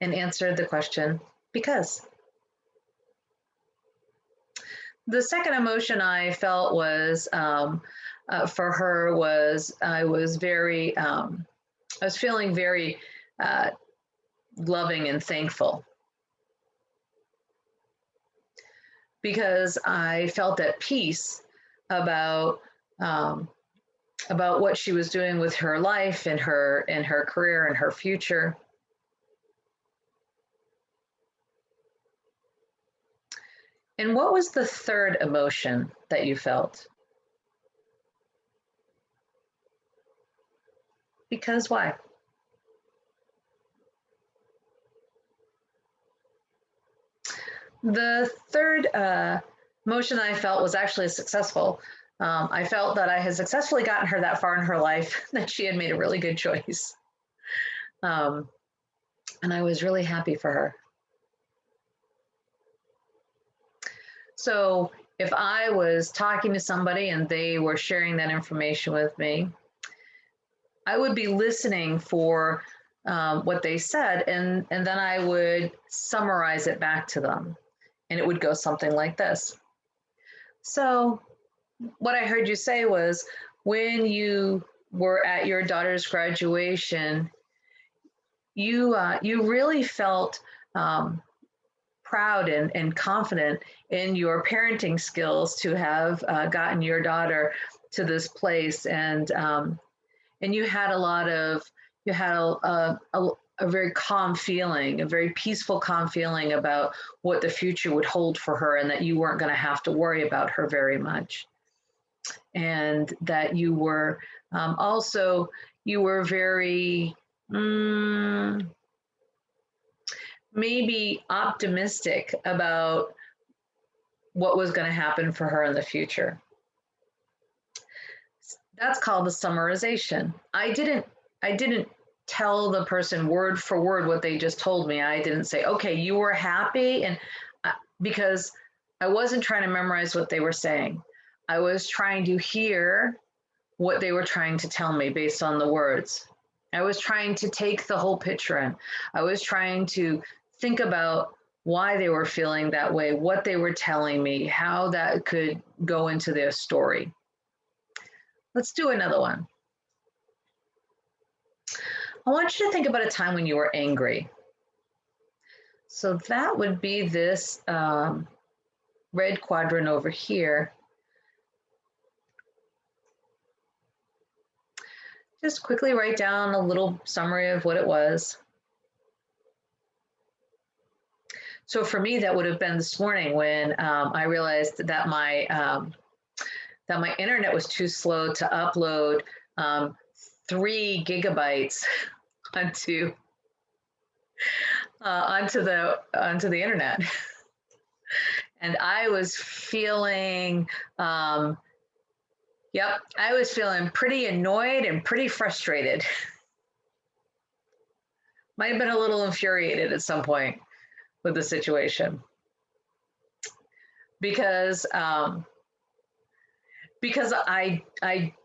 And answer the question, because. The second emotion I felt was, for her was, I was very I was feeling very loving and thankful, because I felt at peace about what she was doing with her life and her career and her future. And what was the third emotion that you felt? Because why? The third emotion I felt was actually successful. I felt that I had successfully gotten her that far in her life, that she had made a really good choice. And I was really happy for her. So if I was talking to somebody and they were sharing that information with me, I would be listening for what they said, and then I would summarize it back to them. And it would go something like this. So what I heard you say was, when you were at your daughter's graduation, you really felt proud and confident in your parenting skills to have gotten your daughter to this place, and you had a very calm feeling, a very peaceful, calm feeling about what the future would hold for her, and that you weren't going to have to worry about her very much. And that you were you were very maybe optimistic about what was going to happen for her in the future. That's called the summarization. I didn't tell the person word for word what they just told me. I didn't say, okay, you were happy, and because I wasn't trying to memorize what they were saying. I was trying to hear what they were trying to tell me based on the words. I was trying to take the whole picture in. I was trying to think about why they were feeling that way, what they were telling me, how that could go into their story. Let's do another one. I want you to think about a time when you were angry. So that would be this red quadrant over here. Just quickly write down a little summary of what it was. So for me, that would have been this morning when I realized that my internet was too slow to upload 3 gigabytes onto the internet, and I was feeling I was feeling pretty annoyed and pretty frustrated. Might have been a little infuriated at some point with the situation, because I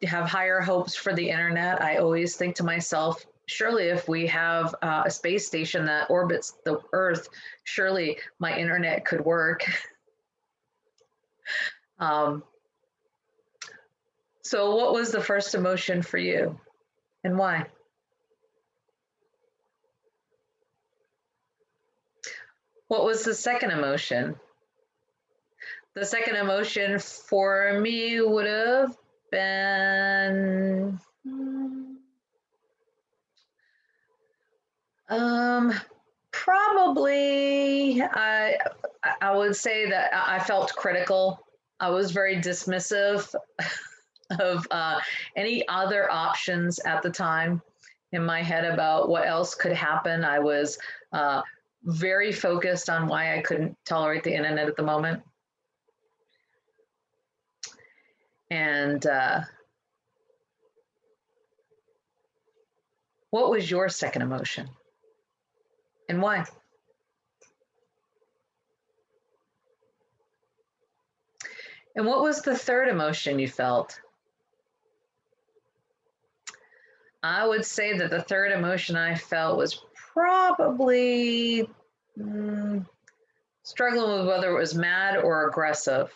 have higher hopes for the internet. I always think to myself, surely if we have a space station that orbits the Earth, surely my internet could work. So what was the first emotion for you, and why? What was the second emotion? The second emotion for me would have been probably I would say that I felt critical. I was very dismissive of any other options at the time in my head about what else could happen. I was very focused on why I couldn't tolerate the internet at the moment. And what was your second emotion, and why? And what was the third emotion you felt? I would say that the third emotion I felt was probably struggling with whether it was mad or aggressive,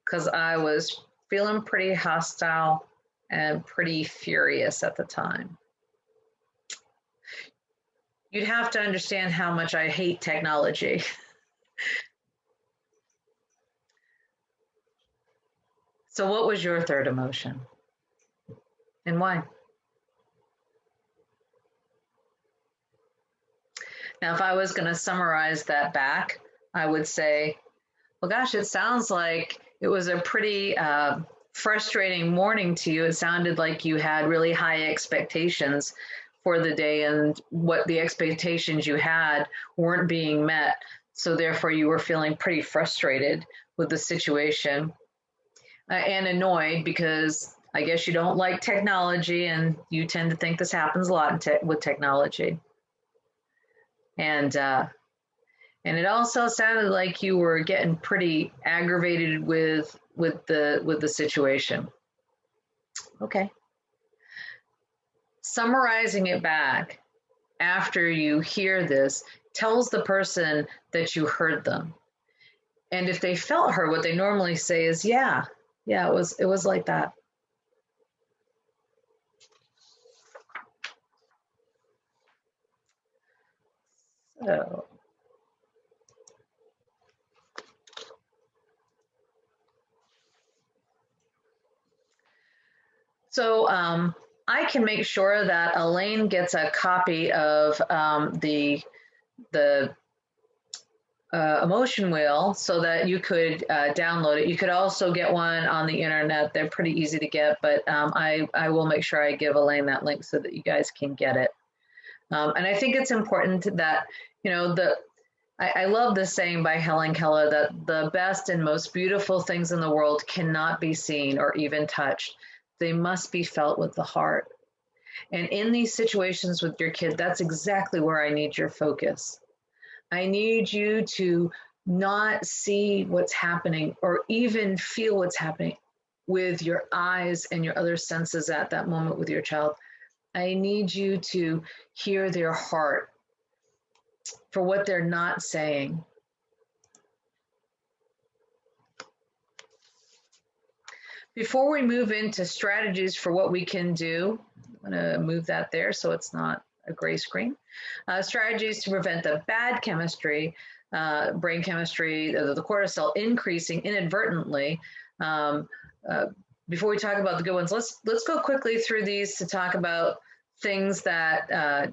because I was feeling pretty hostile and pretty furious at the time. You'd have to understand how much I hate technology. So what was your third emotion? And why? Now, if I was going to summarize that back, I would say, well, gosh, it sounds like it was a pretty frustrating morning to you. It sounded like you had really high expectations for the day, and what the expectations you had weren't being met. So therefore, you were feeling pretty frustrated with the situation and annoyed because I guess you don't like technology, and you tend to think this happens a lot with technology. And it also sounded like you were getting pretty aggravated with the situation. Okay. Summarizing it back after you hear this tells the person that you heard them. And if they felt heard, what they normally say is, yeah, it was like that. So I can make sure that Elaine gets a copy of the emotion wheel so that you could download it. You could also get one on the internet. They're pretty easy to get, but I will make sure I give Elaine that link so that you guys can get it. And I think it's important that, you know, I love this saying by Helen Keller that the best and most beautiful things in the world cannot be seen or even touched. They must be felt with the heart. And in these situations with your kid, that's exactly where I need your focus. I need you to not see what's happening or even feel what's happening with your eyes and your other senses at that moment with your child. I need you to hear their heart for what they're not saying. Before we move into strategies for what we can do, I'm going to move that there so it's not a gray screen. Strategies to prevent the bad chemistry, brain chemistry, the cortisol increasing inadvertently. Before we talk about the good ones, let's go quickly through these to talk about things that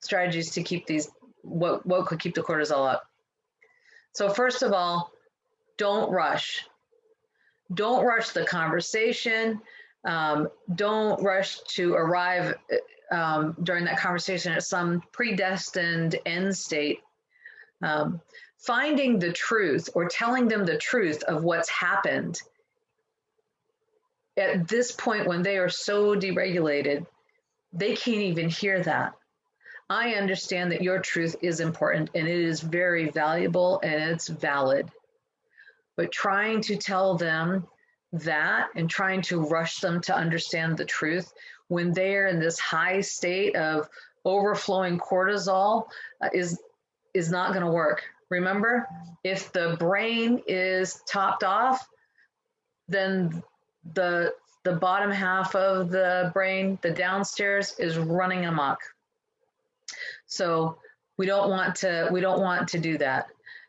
strategies to keep these, what could keep the cortisol up. So first of all, don't rush. Don't rush the conversation. Don't rush to arrive during that conversation at some predestined end state. Finding the truth or telling them the truth of what's happened at this point when they are so deregulated, they can't even hear that. I understand that your truth is important and it is very valuable and it's valid. But trying to tell them that and trying to rush them to understand the truth when they're in this high state of overflowing cortisol is not going to work. Remember, if the brain is topped off, then the bottom half of the brain, the downstairs, is running amok. So we don't want to do that.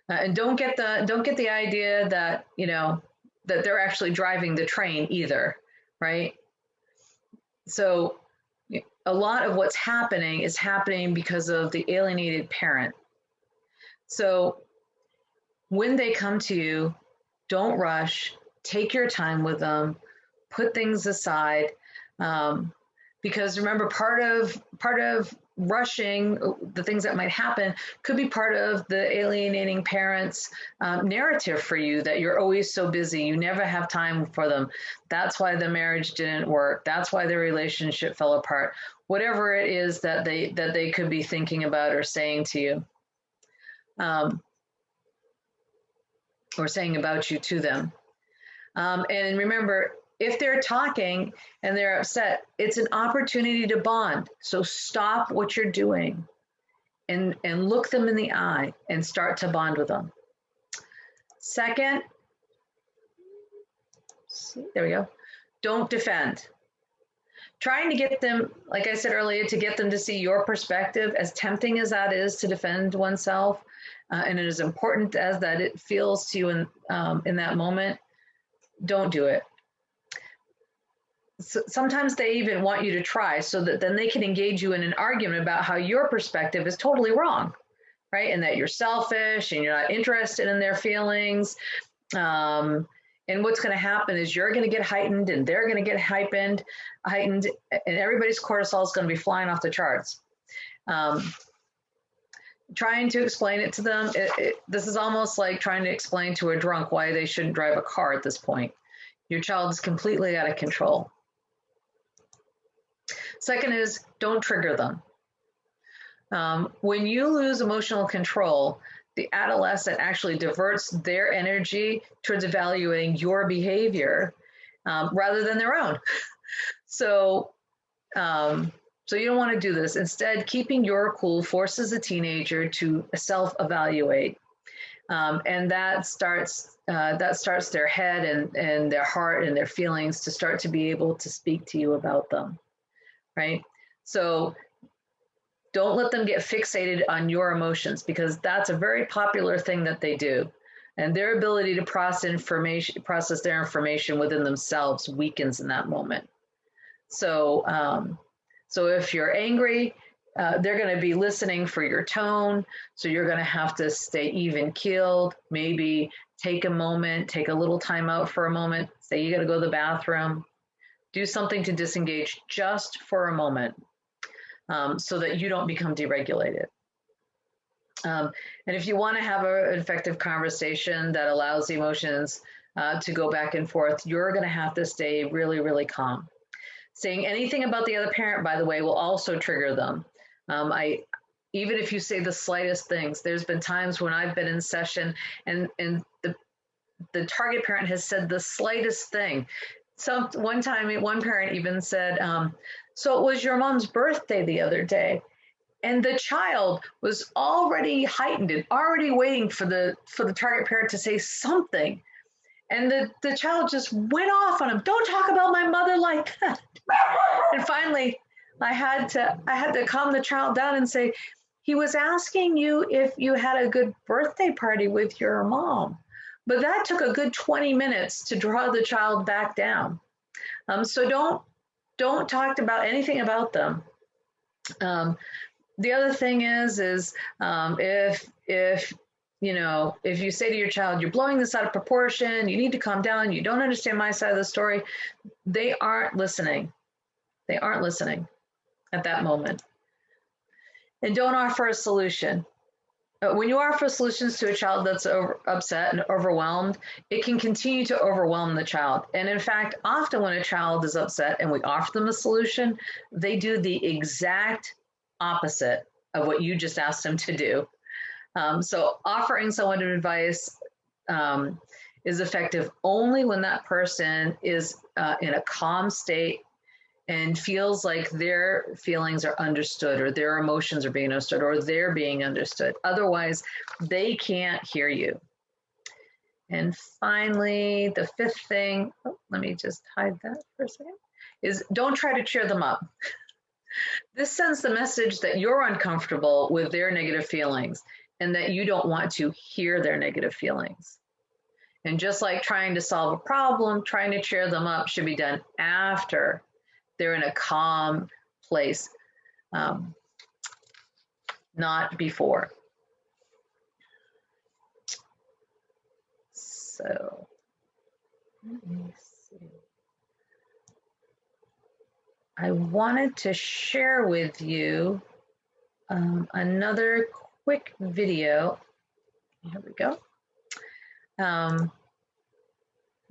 And don't get the idea that, you know, that they're actually driving the train either, right? So a lot of what's happening is happening because of the alienated parent. So when they come to you, don't rush, take your time with them, put things aside, because remember, part of rushing the things that might happen could be part of the alienating parents' narrative for you, that you're always so busy, you never have time for them. That's why the marriage didn't work. That's why the relationship fell apart. Whatever it is that they could be thinking about or saying to you, or saying about you to them. And remember, if they're talking and they're upset, it's an opportunity to bond. So stop what you're doing and look them in the eye and start to bond with them. Second, there we go. Don't defend. trying to get them, like I said earlier, to get them to see your perspective, as tempting as that is to defend oneself, and as important as that it feels to you in that moment, don't do it. So sometimes they even want you to try so that then they can engage you in an argument about how your perspective is totally wrong, right? And that you're selfish and you're not interested in their feelings. And what's going to happen is you're going to get heightened and they're going to get heightened, and everybody's cortisol is going to be flying off the charts. Trying to explain it to them, this is almost like trying to explain to a drunk why they shouldn't drive a car at this point. Your child is completely out of control. Second is, don't trigger them. When you lose emotional control, the adolescent actually diverts their energy towards evaluating your behavior rather than their own. So you don't want to do this. Instead, keeping your cool forces a teenager to self-evaluate. And that starts their head and their heart and their feelings to start to be able to speak to you about them, right? So don't let them get fixated on your emotions, because that's a very popular thing that they do. And their ability to process their information within themselves weakens in that moment. So if you're angry, they're going to be listening for your tone. So you're going to have to stay even keeled, maybe take a moment, take a little time out for a moment, say you got to go to the bathroom, do something to disengage just for a moment, so that you don't become deregulated. And if you want to have an effective conversation that allows the emotions to go back and forth, you're going to have to stay really, really calm. Saying anything about the other parent, by the way, will also trigger them. Even if you say the slightest things, there's been times when I've been in session and the target parent has said the slightest thing. So one time, one parent even said, so it was your mom's birthday the other day. And the child was already heightened and already waiting for the target parent to say something. And the child just went off on him. Don't talk about my mother like that. And finally, I had to calm the child down and say, he was asking you if you had a good birthday party with your mom. But that took a good 20 minutes to draw the child back down. So don't talk about anything about them. The other thing is if you say to your child, you're blowing this out of proportion, you need to calm down, you don't understand my side of the story, they aren't listening. They aren't listening at that moment. And don't offer a solution. When you offer solutions to a child that's upset and overwhelmed, it can continue to overwhelm the child. And in fact, often when a child is upset and we offer them a solution, they do the exact opposite of what you just asked them to do. So offering someone advice is effective only when that person is in a calm state and feels like their feelings are understood, or their emotions are being understood, or they're being understood. Otherwise, they can't hear you. And finally, the fifth thing, let me just hide that for a second, is don't try to cheer them up. This sends the message that you're uncomfortable with their negative feelings and that you don't want to hear their negative feelings. And just like trying to solve a problem, trying to cheer them up should be done after they're in a calm place, not before. So, let me see. I wanted to share with you another quick video. Here we go. Let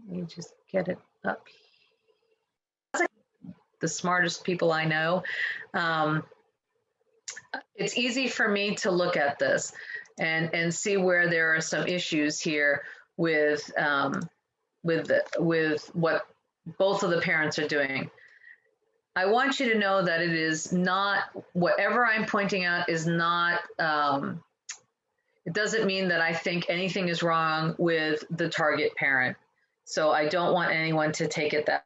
me just get it up. The smartest people I know. It's easy for me to look at this and see where there are some issues here with what both of the parents are doing. I want you to know that it is not, whatever I'm pointing out is not, it doesn't mean that I think anything is wrong with the target parent. So I don't want anyone to take it that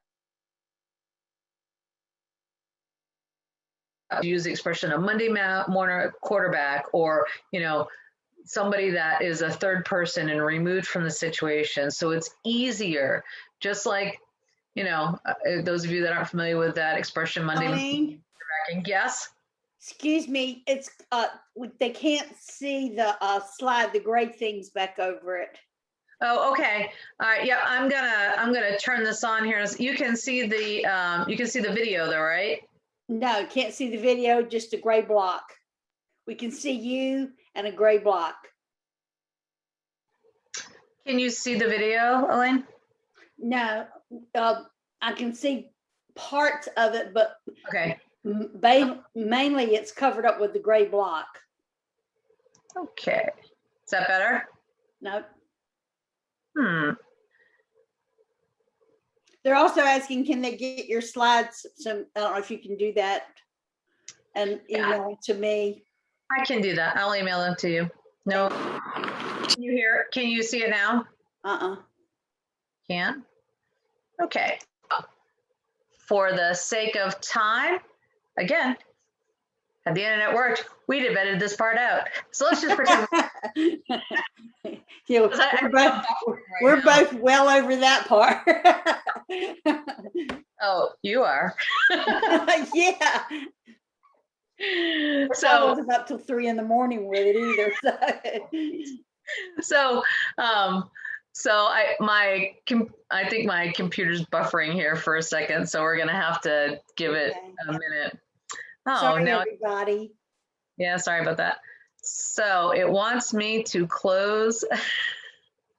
use the expression a Monday morning quarterback, or, somebody that is a third person and removed from the situation. So it's easier, just like, those of you that aren't familiar with that expression, Monday Colleen, quarterbacking. Yes. excuse me, it's they can't see the slide, the gray things back over it. Oh, okay. All right. Yeah, I'm gonna turn this on here. You can see the video though, right? No, can't see the video, just a gray block. We can see you and a gray block. Can you see the video, Elaine? No, I can see parts of it, but Okay. mainly it's covered up with the gray block. Okay. Is that better? No. Hmm. They're also asking, can they get your slides? I don't know if you can do that and email it to me. I can do that. I'll email them to you. No. Can you hear? Can you see it now? Can't? Okay. For the sake of time, again, had the internet worked, we'd have edited this part out. So let's just pretend. We're both well over that part. Oh, you are. Yeah. So I wasn't up till 3 a.m. with it either. So I think my computer's buffering here for a second, so we're gonna have to give it a minute. Oh, sorry, now everybody. Yeah, sorry about that. So it wants me to close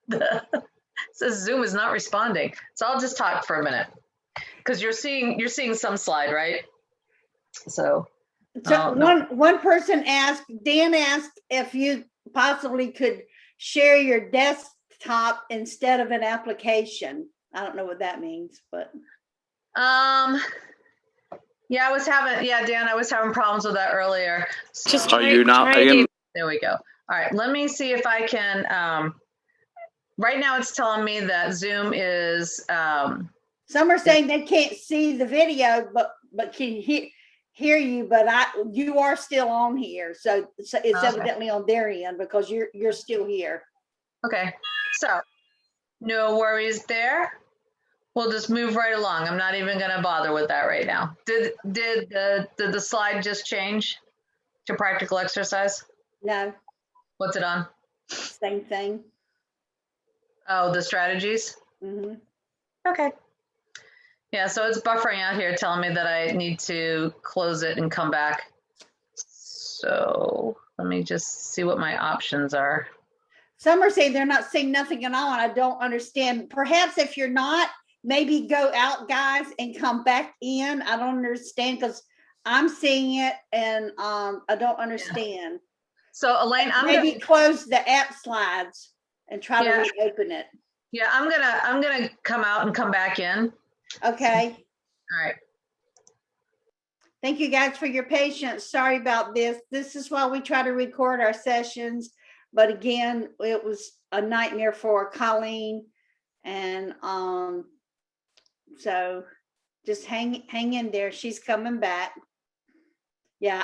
it says Zoom is not responding. So I'll just talk for a minute because you're seeing some slide, right? So one person asked, Dan asked if you possibly could share your desktop instead of an application. I don't know what that means, but yeah, Dan, I was having problems with that earlier. So Just are you not? There we go. All right, let me see if I can. Right now, it's telling me that Zoom is. Some are saying they can't see the video, but can hear you. But you are still on here, so it's evidently on their end because you're still here. Okay, so no worries there. We'll just move right along. I'm not even going to bother with that right now. Did the slide just change to practical exercise? No. What's it on? Same thing. Oh, the strategies? Mm-hmm. Okay. Yeah, so it's buffering out here telling me that I need to close it and come back. So let me just see what my options are. Some are saying they're not seeing nothing at all, and I don't understand. Perhaps if you're not, maybe go out, guys, and come back in. I don't understand because I'm seeing it and I don't understand. Yeah. So Elaine, maybe close the app slides and try to reopen it. Yeah, I'm gonna come out and come back in. Okay. All right. Thank you guys for your patience. Sorry about this. This is why we try to record our sessions. But again, it was a nightmare for Colleen. And so just hang in there. She's coming back. Yeah,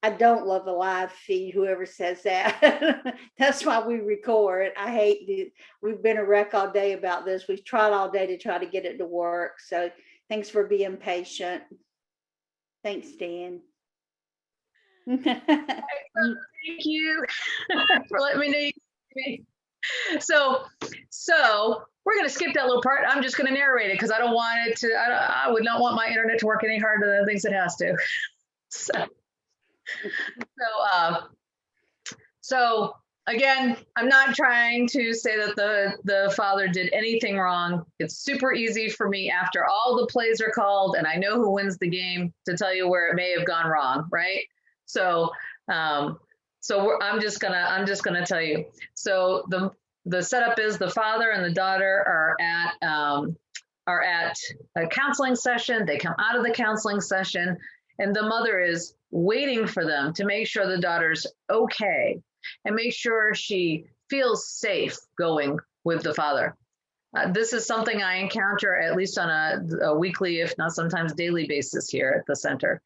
I don't love the live feed, whoever says that. That's why we record. I hate it. We've been a wreck all day about this. We've tried all day to try to get it to work. So thanks for being patient. Thanks, Dan. Thank you for letting me know you can hear me. So we're going to skip that little part. I'm just going to narrate it because I don't want it to, I would not want my internet to work any harder than the things it has to. So again, I'm not trying to say that the father did anything wrong. It's super easy for me after all the plays are called and I know who wins the game to tell you where it may have gone wrong, right? So I'm just gonna tell you. So the setup is the father and the daughter are at a counseling session. They come out of the counseling session, and the mother is waiting for them to make sure the daughter's okay and make sure she feels safe going with the father. This is something I encounter at least on a weekly, if not sometimes daily basis here at the center.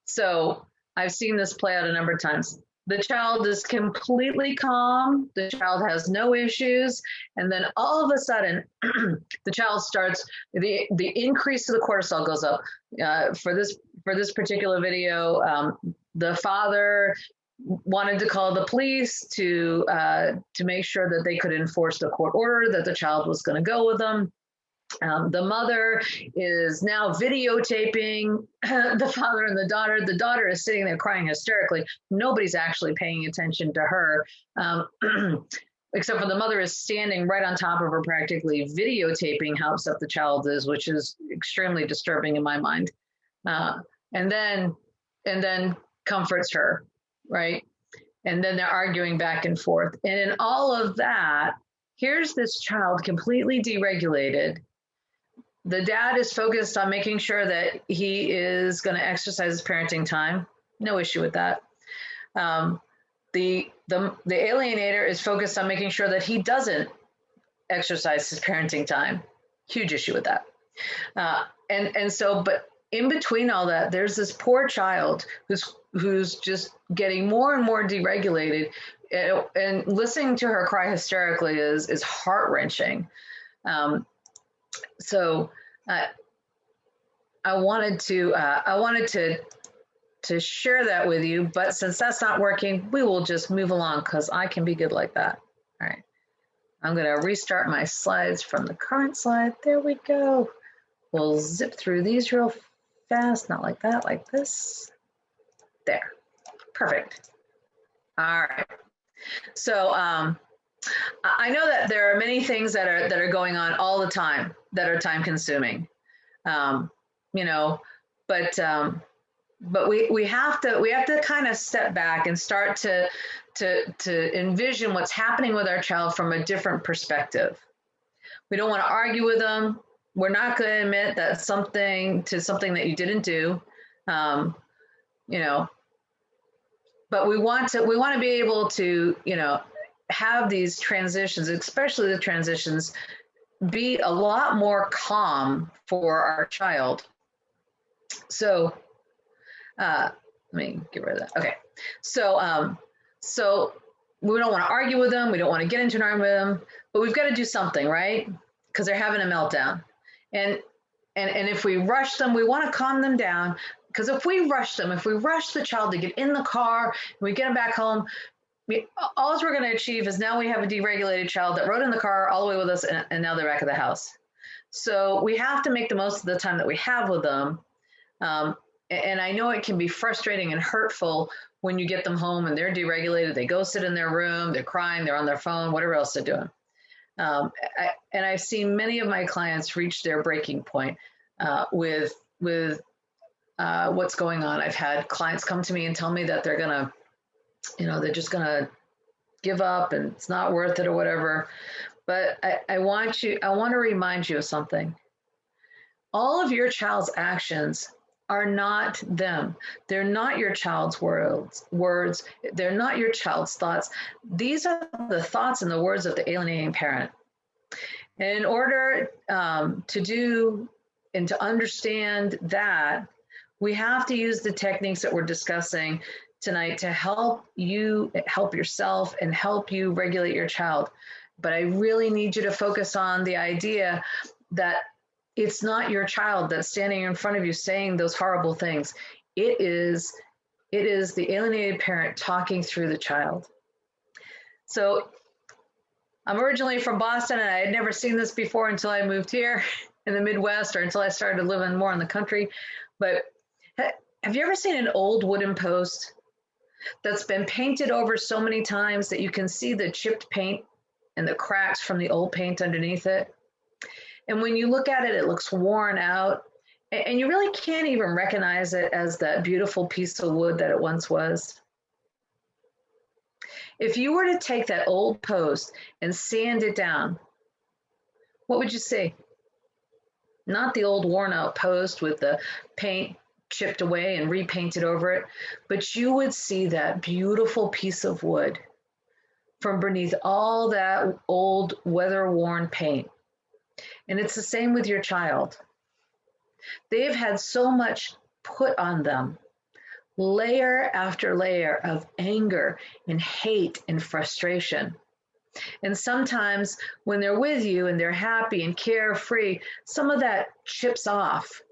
So I've seen this play out a number of times. The child is completely calm. The child has no issues. And then all of a sudden, the child starts, the increase of the cortisol goes up. For this particular video, the father wanted to call the police to make sure that they could enforce the court order that the child was going to go with them. The mother is now videotaping the father and the daughter. The daughter is sitting there crying hysterically. Nobody's actually paying attention to her, except for the mother is standing right on top of her, practically videotaping how upset the child is, which is extremely disturbing in my mind. And then comforts her, right? And then they're arguing back and forth. And in all of that, here's this child completely deregulated. The dad is focused on making sure that he is going to exercise his parenting time. No issue with that. The alienator is focused on making sure that he doesn't exercise his parenting time. Huge issue with that. And so, but in between all that, there's this poor child who's just getting more and more deregulated, and listening to her cry hysterically is heart-wrenching. So I wanted to share that with you, but since that's not working, we will just move along because I can be good like that. All right, I'm going to restart my slides from the current slide. There we go. We'll zip through these real fast, not like that, like this. There, perfect. All right. So I know that there are many things that are going on all the time that are time consuming, you know, but we have to kind of step back and start to envision what's happening with our child from a different perspective. We don't want to argue with them. We're not going to admit that something that you didn't do, you know, but we want to be able to, you know, have these transitions, especially the transitions, be a lot more calm for our child. So let me get rid of that. Okay. So so we don't want to argue with them. We don't want to get into an argument with them, but we've got to do something, right? Because they're having a meltdown. And if we rush them, we want to calm them down. Because if we rush them, if we rush the child to get in the car, and we get them back home, all we're going to achieve is now we have a deregulated child that rode in the car all the way with us, and now they're back at the house. So we have to make the most of the time that we have with them. And I know it can be frustrating and hurtful when you get them home and they're deregulated. They go sit in their room, they're crying, they're on their phone, whatever else they're doing. And I've seen many of my clients reach their breaking point with what's going on. I've had clients come to me and tell me that they're gonna, you know, they're just gonna give up and it's not worth it or whatever. But I want to remind you of something. All of your child's actions are not them. They're not your child's words. They're not your child's thoughts. These are the thoughts and the words of the alienating parent. And in order to do and to understand that, we have to use the techniques that we're discussing tonight to help you help yourself and help you regulate your child. But I really need you to focus on the idea that it's not your child that's standing in front of you saying those horrible things. It is the alienated parent talking through the child. So I'm originally from Boston, and I had never seen this before until I moved here in the Midwest, or until I started living more in the country. But have you ever seen an old wooden post that's been painted over so many times that you can see the chipped paint and the cracks from the old paint underneath it? And when you look at it, it looks worn out, and you really can't even recognize it as that beautiful piece of wood that it once was. If you were to take that old post and sand it down, what would you see? Not the old worn out post with the paint chipped away and repainted over it, but you would see that beautiful piece of wood from beneath all that old weather-worn paint. And it's the same with your child. They've had so much put on them layer after layer of anger and hate and frustration. And sometimes when they're with you and they're happy and carefree, some of that chips off.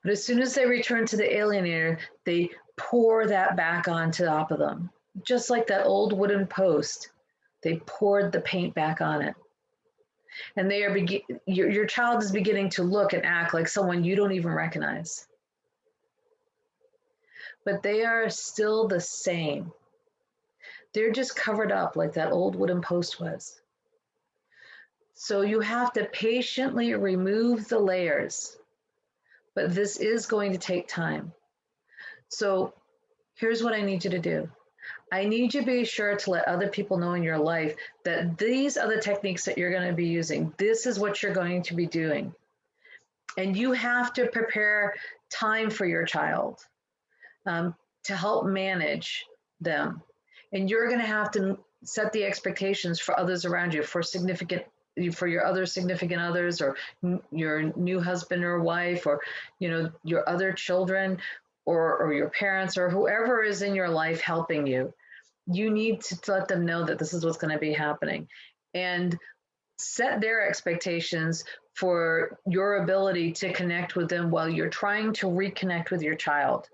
But as soon as they return to the alienator, they pour that back on top of them. Just like that old wooden post, they poured the paint back on it. And they are your child is beginning to look and act like someone you don't even recognize. But they are still the same. They're just covered up like that old wooden post was. So you have to patiently remove the layers. But this is going to take time. So here's what I need you to do. I need you to be sure to let other people know in your life that these are the techniques that you're going to be using. This is what you're going to be doing. And you have to prepare time for your child to help manage them. And you're going to have to set the expectations for others around you, for your other significant others, or your new husband or wife, or your other children, or your parents, or whoever is in your life helping you. You need to let them know that this is what's going to be happening, and set their expectations for your ability to connect with them while you're trying to reconnect with your child.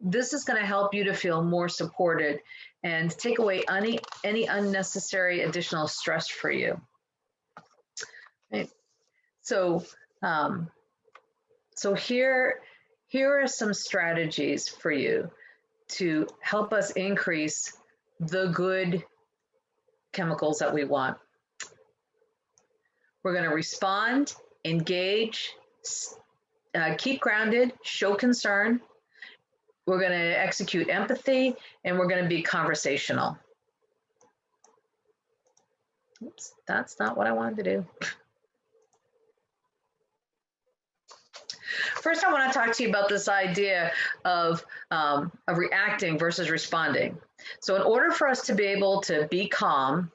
This is going to help you to feel more supported and take away any unnecessary additional stress for you. Okay. So here are some strategies for you to help us increase the good chemicals that we want. We're going to respond, engage, keep grounded, show concern. We're going to execute empathy, and we're going to be conversational. Oops, that's not what I wanted to do. First, I want to talk to you about this idea of reacting versus responding. So in order for us to be able to be calm,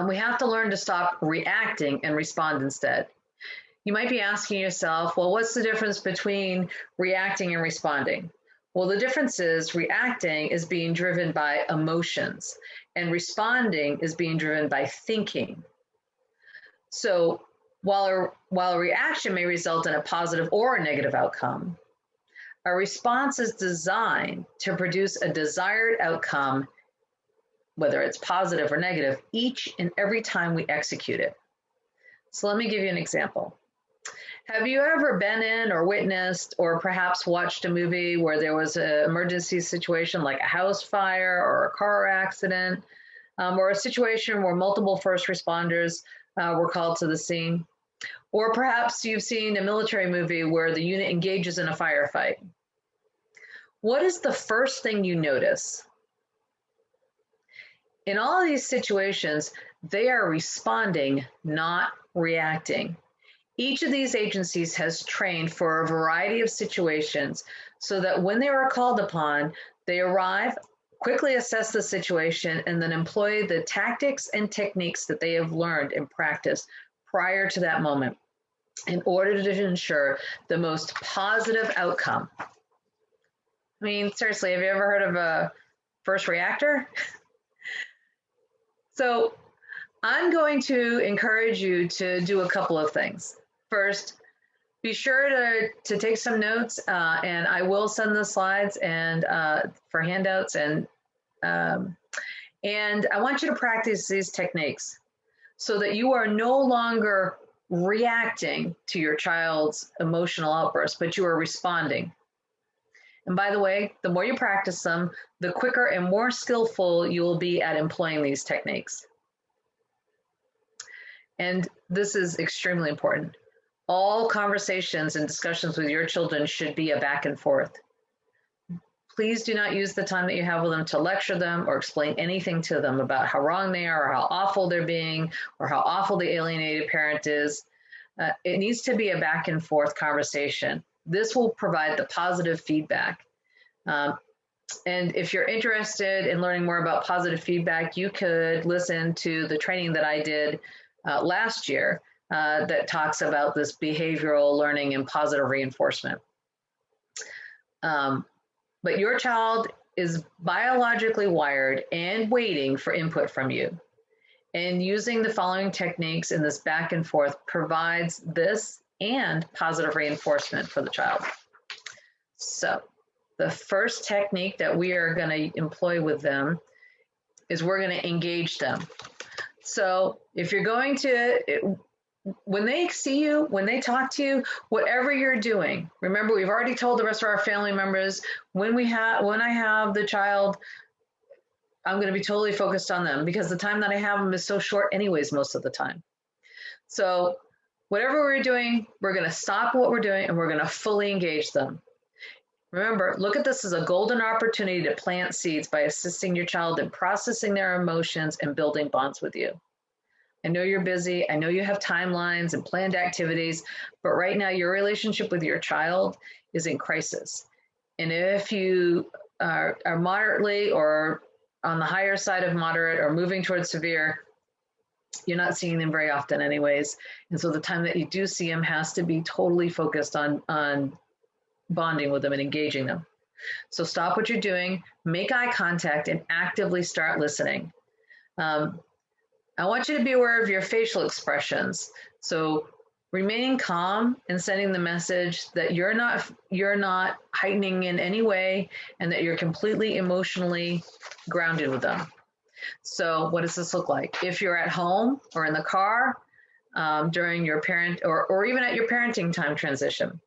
we have to learn to stop reacting and respond instead. You might be asking yourself, well, what's the difference between reacting and responding? Well, the difference is reacting is being driven by emotions, and responding is being driven by thinking. So while a reaction may result in a positive or a negative outcome, a response is designed to produce a desired outcome, whether it's positive or negative, each and every time we execute it. So let me give you an example. Have you ever been in or witnessed or perhaps watched a movie where there was an emergency situation like a house fire or a car accident, or a situation where multiple first responders were called to the scene? Or perhaps you've seen a military movie where the unit engages in a firefight. What is the first thing you notice? In all of these situations, they are responding, not reacting. Each of these agencies has trained for a variety of situations so that when they are called upon, they arrive, quickly assess the situation, and then employ the tactics and techniques that they have learned and practiced prior to that moment in order to ensure the most positive outcome. I mean, seriously, have you ever heard of a first reactor? So I'm going to encourage you to do a couple of things. First, be sure to take some notes, and I will send the slides and for handouts, and I want you to practice these techniques so that you are no longer reacting to your child's emotional outburst, but you are responding. And by the way, the more you practice them, the quicker and more skillful you will be at employing these techniques. And this is extremely important. All conversations and discussions with your children should be a back and forth. Please do not use the time that you have with them to lecture them or explain anything to them about how wrong they are or how awful they're being or how awful the alienated parent is. It needs to be a back and forth conversation. This will provide the positive feedback. And if you're interested in learning more about positive feedback, you could listen to the training that I did last year that talks about this behavioral learning and positive reinforcement. But your child is biologically wired and waiting for input from you. And using the following techniques in this back and forth provides this and positive reinforcement for the child. So the first technique that we are going to employ with them is we're going to engage them. So if you're going to, when they see you, when they talk to you, whatever you're doing, remember, we've already told the rest of our family members, when I have the child, I'm going to be totally focused on them because the time that I have them is so short anyways, most of the time. So whatever we're doing, we're going to stop what we're doing and we're going to fully engage them. Remember, look at this as a golden opportunity to plant seeds by assisting your child in processing their emotions and building bonds with you. I know you're busy. I know you have timelines and planned activities, but right now your relationship with your child is in crisis. And if you are moderately or on the higher side of moderate or moving towards severe, you're not seeing them very often anyways. And so the time that you do see them has to be totally focused on bonding with them and engaging them. So stop what you're doing, make eye contact, and actively start listening. I want you to be aware of your facial expressions. So remaining calm and sending the message that you're not heightening in any way and that you're completely emotionally grounded with them. So what does this look like? If you're at home or in the car during your parent or even at your parenting time transition,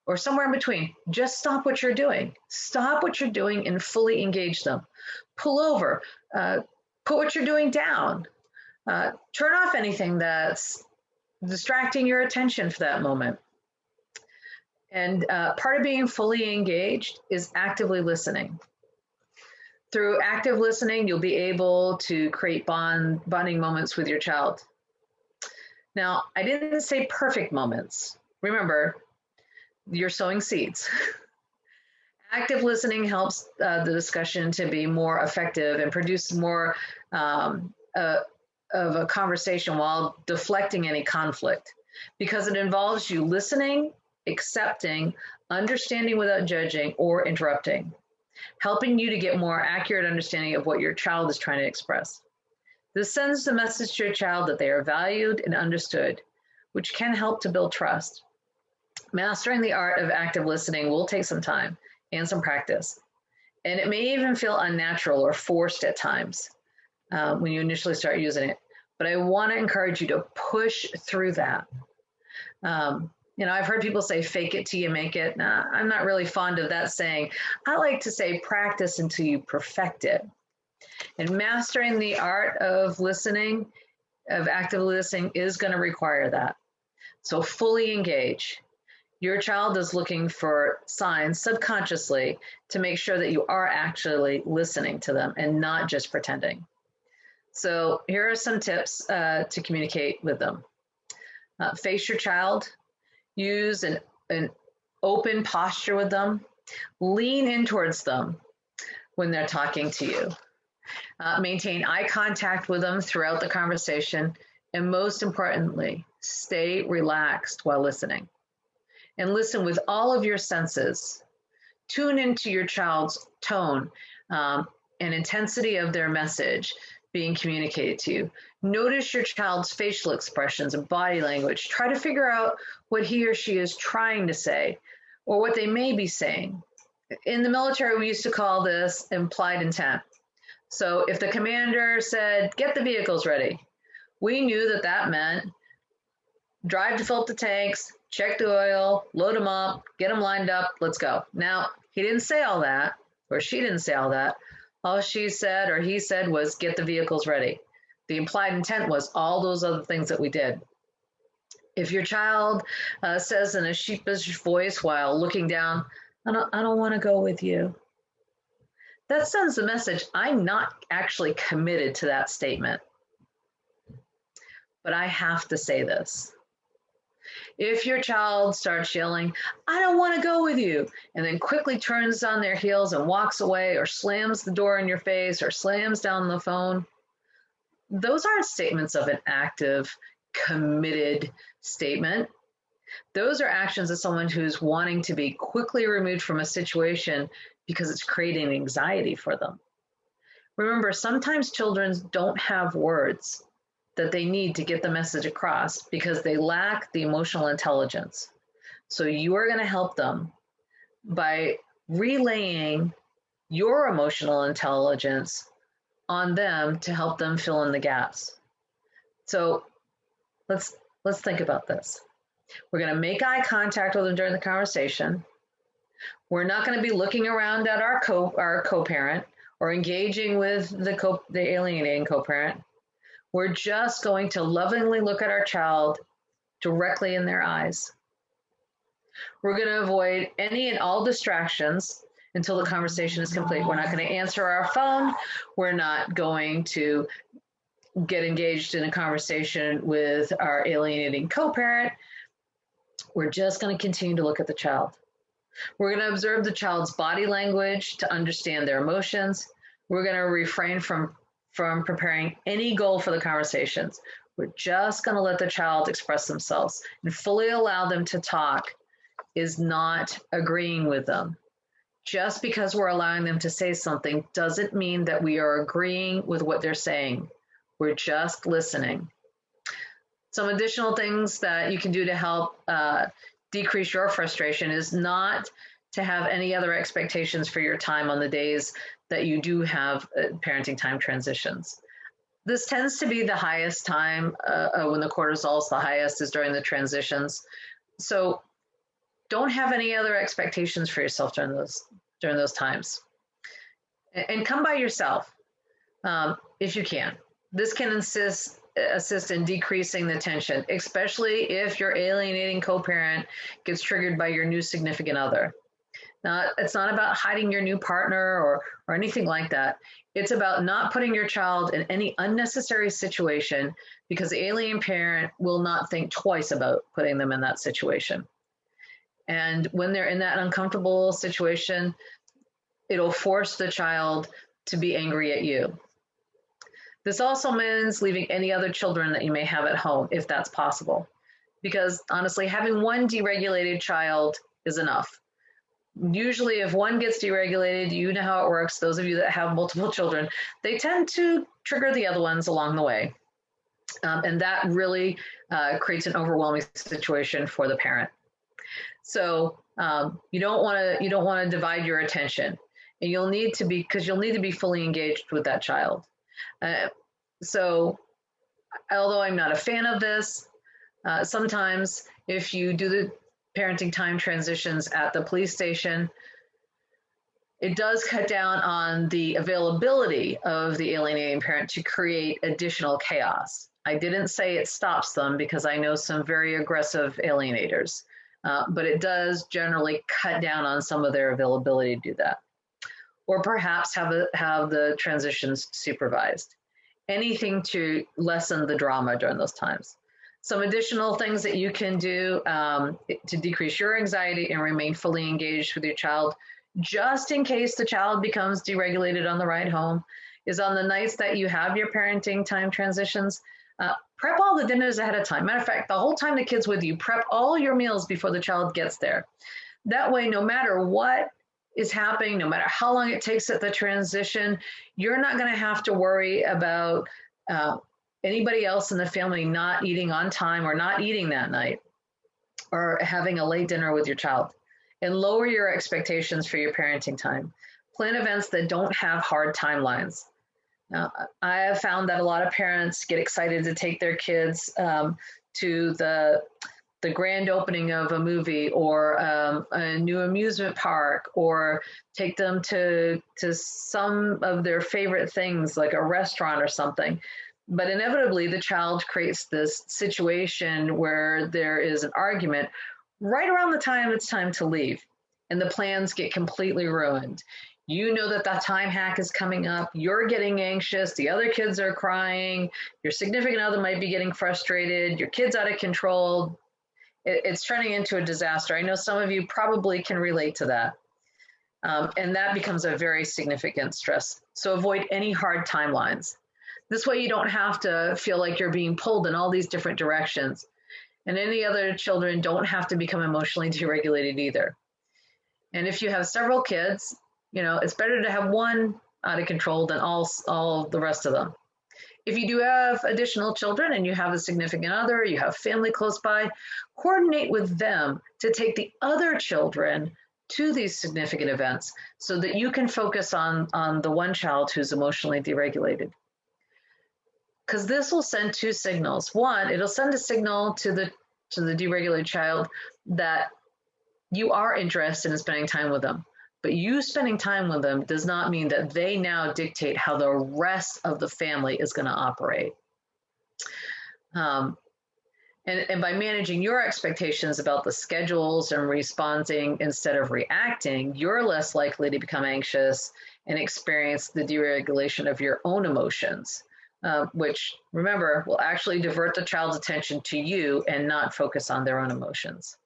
or somewhere in between, just stop what you're doing. Stop what you're doing and fully engage them. Pull over, put what you're doing down, turn off anything that's distracting your attention for that moment. And part of being fully engaged is actively listening. Through active listening, you'll be able to create bonding moments with your child. Now, I didn't say perfect moments. Remember, you're sowing seeds. Active listening helps the discussion to be more effective and produce more of a conversation while deflecting any conflict, because it involves you listening, accepting, understanding without judging or interrupting, helping you to get more accurate understanding of what your child is trying to express. This sends the message to your child that they are valued and understood, which can help to build trust. Mastering the art of active listening will take some time and some practice, and it may even feel unnatural or forced at times when you initially start using it. But I want to encourage you to push through that. I've heard people say, fake it till you make it. Nah, I'm not really fond of that saying. I like to say, practice until you perfect it. And mastering the art of listening, of active listening, is going to require that. So fully engage. Your child is looking for signs subconsciously to make sure that you are actually listening to them and not just pretending. So here are some tips to communicate with them. Face your child. Use an open posture with them. Lean in towards them when they're talking to you. Maintain eye contact with them throughout the conversation. And most importantly, stay relaxed while listening. And listen with all of your senses. Tune into your child's tone and intensity of their message being communicated to you. Notice your child's facial expressions and body language. Try to figure out what he or she is trying to say or what they may be saying. In the military, we used to call this implied intent. So if the commander said, get the vehicles ready, we knew that that meant drive to fill up the tanks, check the oil, load them up, get them lined up, let's go. Now, he didn't say all that, or she didn't say all that. All she said or he said was get the vehicles ready. The implied intent was all those other things that we did. If your child says in a sheepish voice while looking down, I don't want to go with you, that sends the message, I'm not actually committed to that statement, but I have to say this. If your child starts yelling, I don't want to go with you, and then quickly turns on their heels and walks away or slams the door in your face or slams down the phone, those aren't statements of an active, committed statement. Those are actions of someone who's wanting to be quickly removed from a situation because it's creating anxiety for them. Remember, sometimes children don't have words that they need to get the message across because they lack the emotional intelligence. So you are going to help them by relaying your emotional intelligence on them to help them fill in the gaps. So let's think about this. We're going to make eye contact with them during the conversation. We're not going to be looking around at our co-parent or engaging with the alienating co-parent. We're just going to lovingly look at our child directly in their eyes. We're going to avoid any and all distractions until the conversation is complete. We're not going to answer our phone. We're not going to get engaged in a conversation with our alienating co-parent. We're just going to continue to look at the child. We're going to observe the child's body language to understand their emotions. We're going to refrain from preparing any goal for the conversations. We're just going to let the child express themselves, and fully allow them to talk is not agreeing with them. Just because we're allowing them to say something doesn't mean that we are agreeing with what they're saying. We're just listening. Some additional things that you can do to help decrease your frustration is not to have any other expectations for your time on the days that you do have parenting time transitions. This tends to be the highest time when the cortisol is the highest, is during the transitions. So don't have any other expectations for yourself during those times. And come by yourself if you can. This can assist in decreasing the tension, especially if your alienating co-parent gets triggered by your new significant other. Now, it's not about hiding your new partner or anything like that. It's about not putting your child in any unnecessary situation, because the alien parent will not think twice about putting them in that situation. And when they're in that uncomfortable situation, it'll force the child to be angry at you. This also means leaving any other children that you may have at home, if that's possible. Because honestly, having one deregulated child is enough. Usually if one gets deregulated, you know how it works. Those of you that have multiple children, they tend to trigger the other ones along the way. And that really creates an overwhelming situation for the parent. So you don't want to divide your attention, and you'll need to be fully engaged with that child. So although I'm not a fan of this, sometimes if you do the parenting time transitions at the police station, it does cut down on the availability of the alienating parent to create additional chaos. I didn't say it stops them, because I know some very aggressive alienators, but it does generally cut down on some of their availability to do that. Or perhaps have the transitions supervised. Anything to lessen the drama during those times. Some additional things that you can do to decrease your anxiety and remain fully engaged with your child, just in case the child becomes deregulated on the ride home, is on the nights that you have your parenting time transitions, prep all the dinners ahead of time. Matter of fact, the whole time the kid's with you, prep all your meals before the child gets there. That way, no matter what is happening, no matter how long it takes at the transition, you're not going to have to worry about anybody else in the family not eating on time or not eating that night or having a late dinner with your child. And lower your expectations for your parenting time. Plan events that don't have hard timelines. Now, I have found that a lot of parents get excited to take their kids to the grand opening of a movie or a new amusement park, or take them to some of their favorite things like a restaurant or something. But inevitably, the child creates this situation where there is an argument right around the time it's time to leave, and the plans get completely ruined. You know that time hack is coming up. You're getting anxious. The other kids are crying. Your significant other might be getting frustrated. Your kid's out of control. It's turning into a disaster. I know some of you probably can relate to that. And that becomes a very significant stress. So avoid any hard timelines. This way you don't have to feel like you're being pulled in all these different directions. And any other children don't have to become emotionally deregulated either. And if you have several kids, you know, it's better to have one out of control than all the rest of them. If you do have additional children and you have a significant other, you have family close by, coordinate with them to take the other children to these significant events so that you can focus on the one child who's emotionally deregulated. Because this will send two signals. One, it'll send a signal to the deregulated child that you are interested in spending time with them. But you spending time with them does not mean that they now dictate how the rest of the family is going to operate. And by managing your expectations about the schedules and responding instead of reacting, you're less likely to become anxious and experience the deregulation of your own emotions, which, remember, will actually divert the child's attention to you and not focus on their own emotions.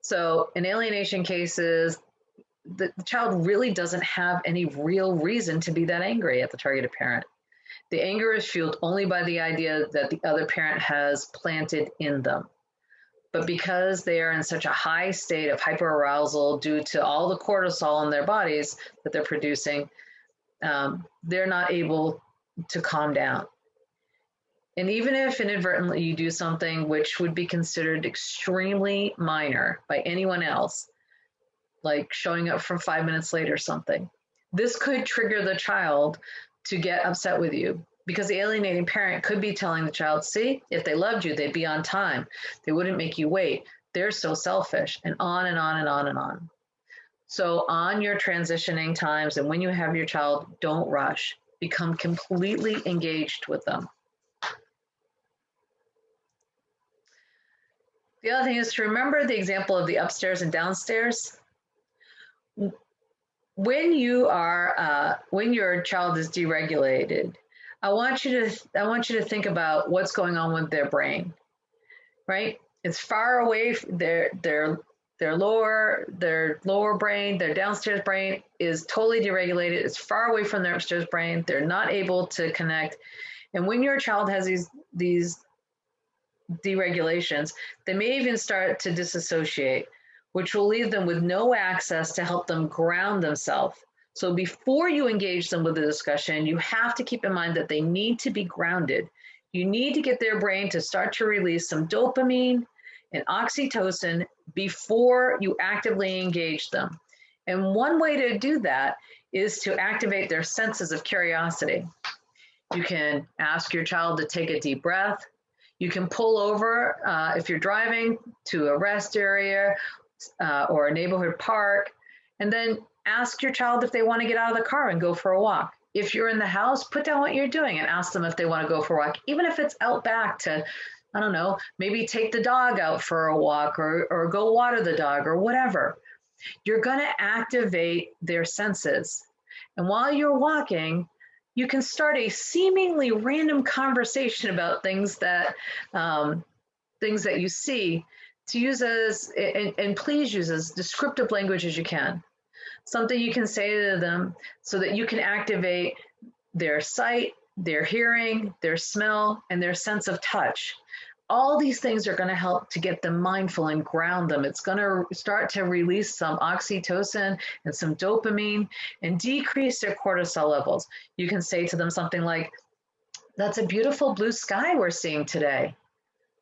So in alienation cases, the child really doesn't have any real reason to be that angry at the targeted parent. The anger is fueled only by the idea that the other parent has planted in them. But because they are in such a high state of hyperarousal due to all the cortisol in their bodies that they're producing, they're not able to calm down. And even if inadvertently you do something which would be considered extremely minor by anyone else, like showing up from 5 minutes late or something, this could trigger the child to get upset with you, because the alienating parent could be telling the child, see, if they loved you, they'd be on time. They wouldn't make you wait. They're so selfish, and on and on and on and on. So on your transitioning times and when you have your child, don't rush. Become completely engaged with them. The other thing is to remember the example of the upstairs and downstairs. When your child is deregulated, I want you to think about what's going on with their brain, right? It's far away. Their lower brain, their downstairs brain is totally deregulated. It's far away from their upstairs brain. They're not able to connect. And when your child has these deregulations, they may even start to disassociate, which will leave them with no access to help them ground themselves. So before you engage them with the discussion, you have to keep in mind that they need to be grounded. You need to get their brain to start to release some dopamine and oxytocin before you actively engage them. And one way to do that is to activate their senses of curiosity. You can ask your child to take a deep breath. You can pull over if you're driving to a rest area or a neighborhood park, and then ask your child if they want to get out of the car and go for a walk. If you're in the house, put down what you're doing and ask them if they want to go for a walk, even if it's out back to, I don't know, maybe take the dog out for a walk or go water the dog or whatever. You're going to activate their senses. And while you're walking, you can start a seemingly random conversation about things that you see, to use as, and please use as descriptive language as you can. Something you can say to them so that you can activate their sight, their hearing, their smell, and their sense of touch. All these things are going to help to get them mindful and ground them. It's going to start to release some oxytocin and some dopamine and decrease their cortisol levels. You can say to them something like, "That's a beautiful blue sky we're seeing today."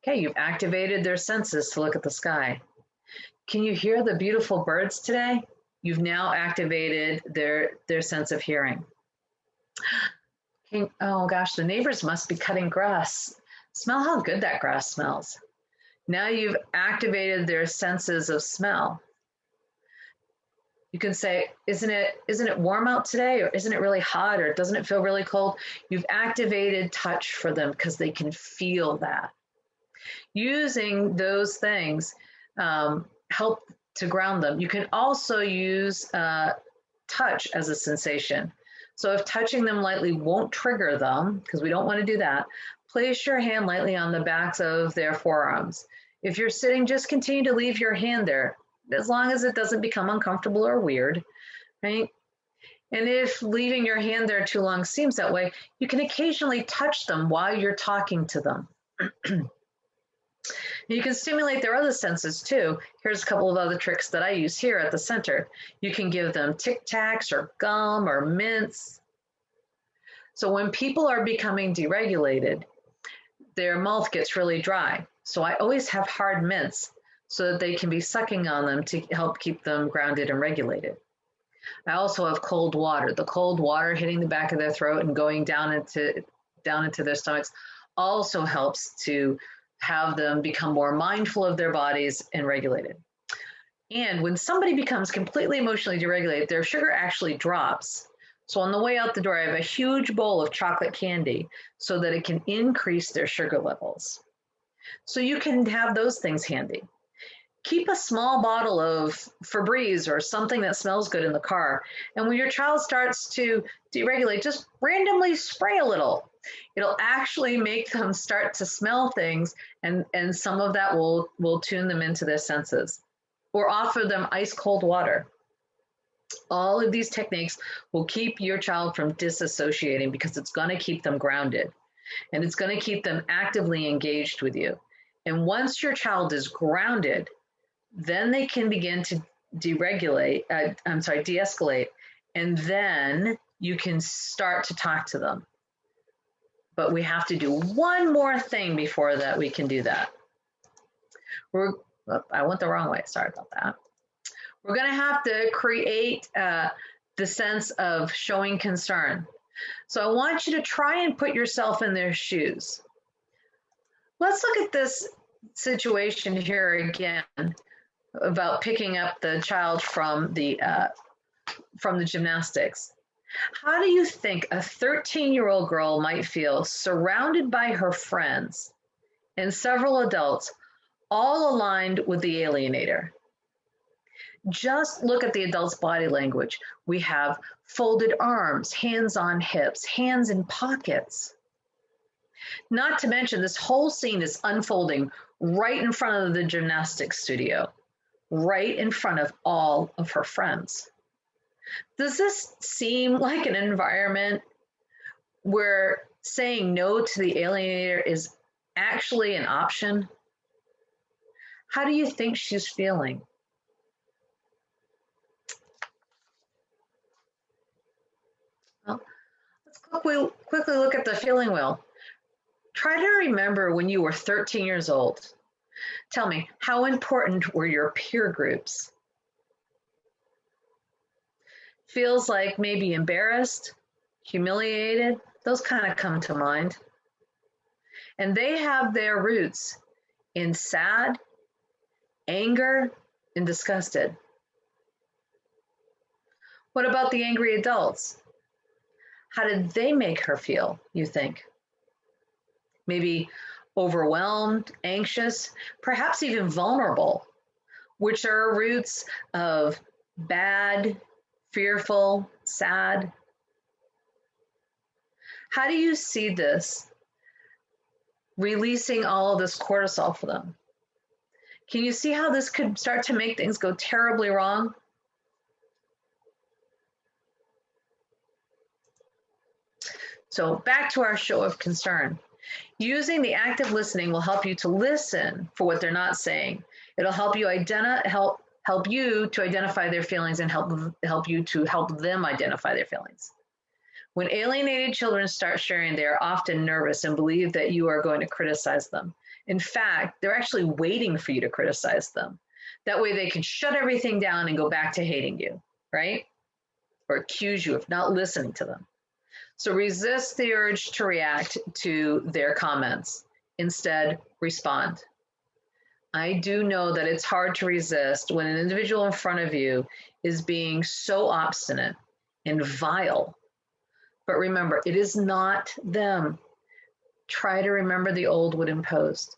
Okay, you've activated their senses to look at the sky. "Can you hear the beautiful birds today?" You've now activated their sense of hearing. Oh gosh, the neighbors must be cutting grass. Smell how good that grass smells. Now you've activated their senses of smell. You can say, isn't it warm out today? Or isn't it really hot? Or doesn't it feel really cold? You've activated touch for them because they can feel that. Using those things help to ground them. You can also use touch as a sensation. So if touching them lightly won't trigger them, because we don't want to do that, place your hand lightly on the backs of their forearms. If you're sitting, just continue to leave your hand there, as long as it doesn't become uncomfortable or weird, right? And if leaving your hand there too long seems that way, you can occasionally touch them while you're talking to them. You can stimulate their other senses too. Here's a couple of other tricks that I use here at the center. You can give them Tic Tacs or gum or mints. So when people are becoming deregulated, their mouth gets really dry. So I always have hard mints so that they can be sucking on them to help keep them grounded and regulated. I also have cold water. The cold water hitting the back of their throat and going down into their stomachs also helps to have them become more mindful of their bodies and regulated. And when somebody becomes completely emotionally deregulated, their sugar actually drops. So on the way out the door, I have a huge bowl of chocolate candy so that it can increase their sugar levels. So you can have those things handy. Keep a small bottle of Febreze or something that smells good in the car. And when your child starts to deregulate, just randomly spray a little. It'll actually make them start to smell things, and some of that will tune them into their senses. Or offer them ice cold water. All of these techniques will keep your child from disassociating because it's going to keep them grounded and it's going to keep them actively engaged with you. And once your child is grounded, then they can begin to de-escalate, and then you can start to talk to them. But we have to do one more thing before that we can do that. I went the wrong way, sorry about that. We're gonna have to create the sense of showing concern. So I want you to try and put yourself in their shoes. Let's look at this situation here again about picking up the child from the gymnastics. How do you think a 13-year-old girl might feel surrounded by her friends and several adults, all aligned with the alienator? Just look at the adult's body language. We have folded arms, hands on hips, hands in pockets. Not to mention, this whole scene is unfolding right in front of the gymnastics studio, right in front of all of her friends. Does this seem like an environment where saying no to the alienator is actually an option? How do you think she's feeling? Well, let's quickly look at the feeling wheel. Try to remember when you were 13 years old. Tell me, how important were your peer groups? Feels like maybe embarrassed, humiliated, those kind of come to mind. And they have their roots in sad, anger, and disgusted. What about the angry adults? How did they make her feel, you think? Maybe overwhelmed, anxious, perhaps even vulnerable, which are roots of bad, fearful, sad. How do you see this releasing all of this cortisol for them? Can you see how this could start to make things go terribly wrong? So back to our show of concern. Using the active listening will help you to listen for what they're not saying. It'll help you help you to identify their feelings and help you to help them identify their feelings. When alienated children start sharing, they are often nervous and believe that you are going to criticize them. In fact, they're actually waiting for you to criticize them. That way they can shut everything down and go back to hating you, right? Or accuse you of not listening to them. So resist the urge to react to their comments. Instead, respond. I do know that it's hard to resist when an individual in front of you is being so obstinate and vile. But remember, it is not them. Try to remember the old wooden post.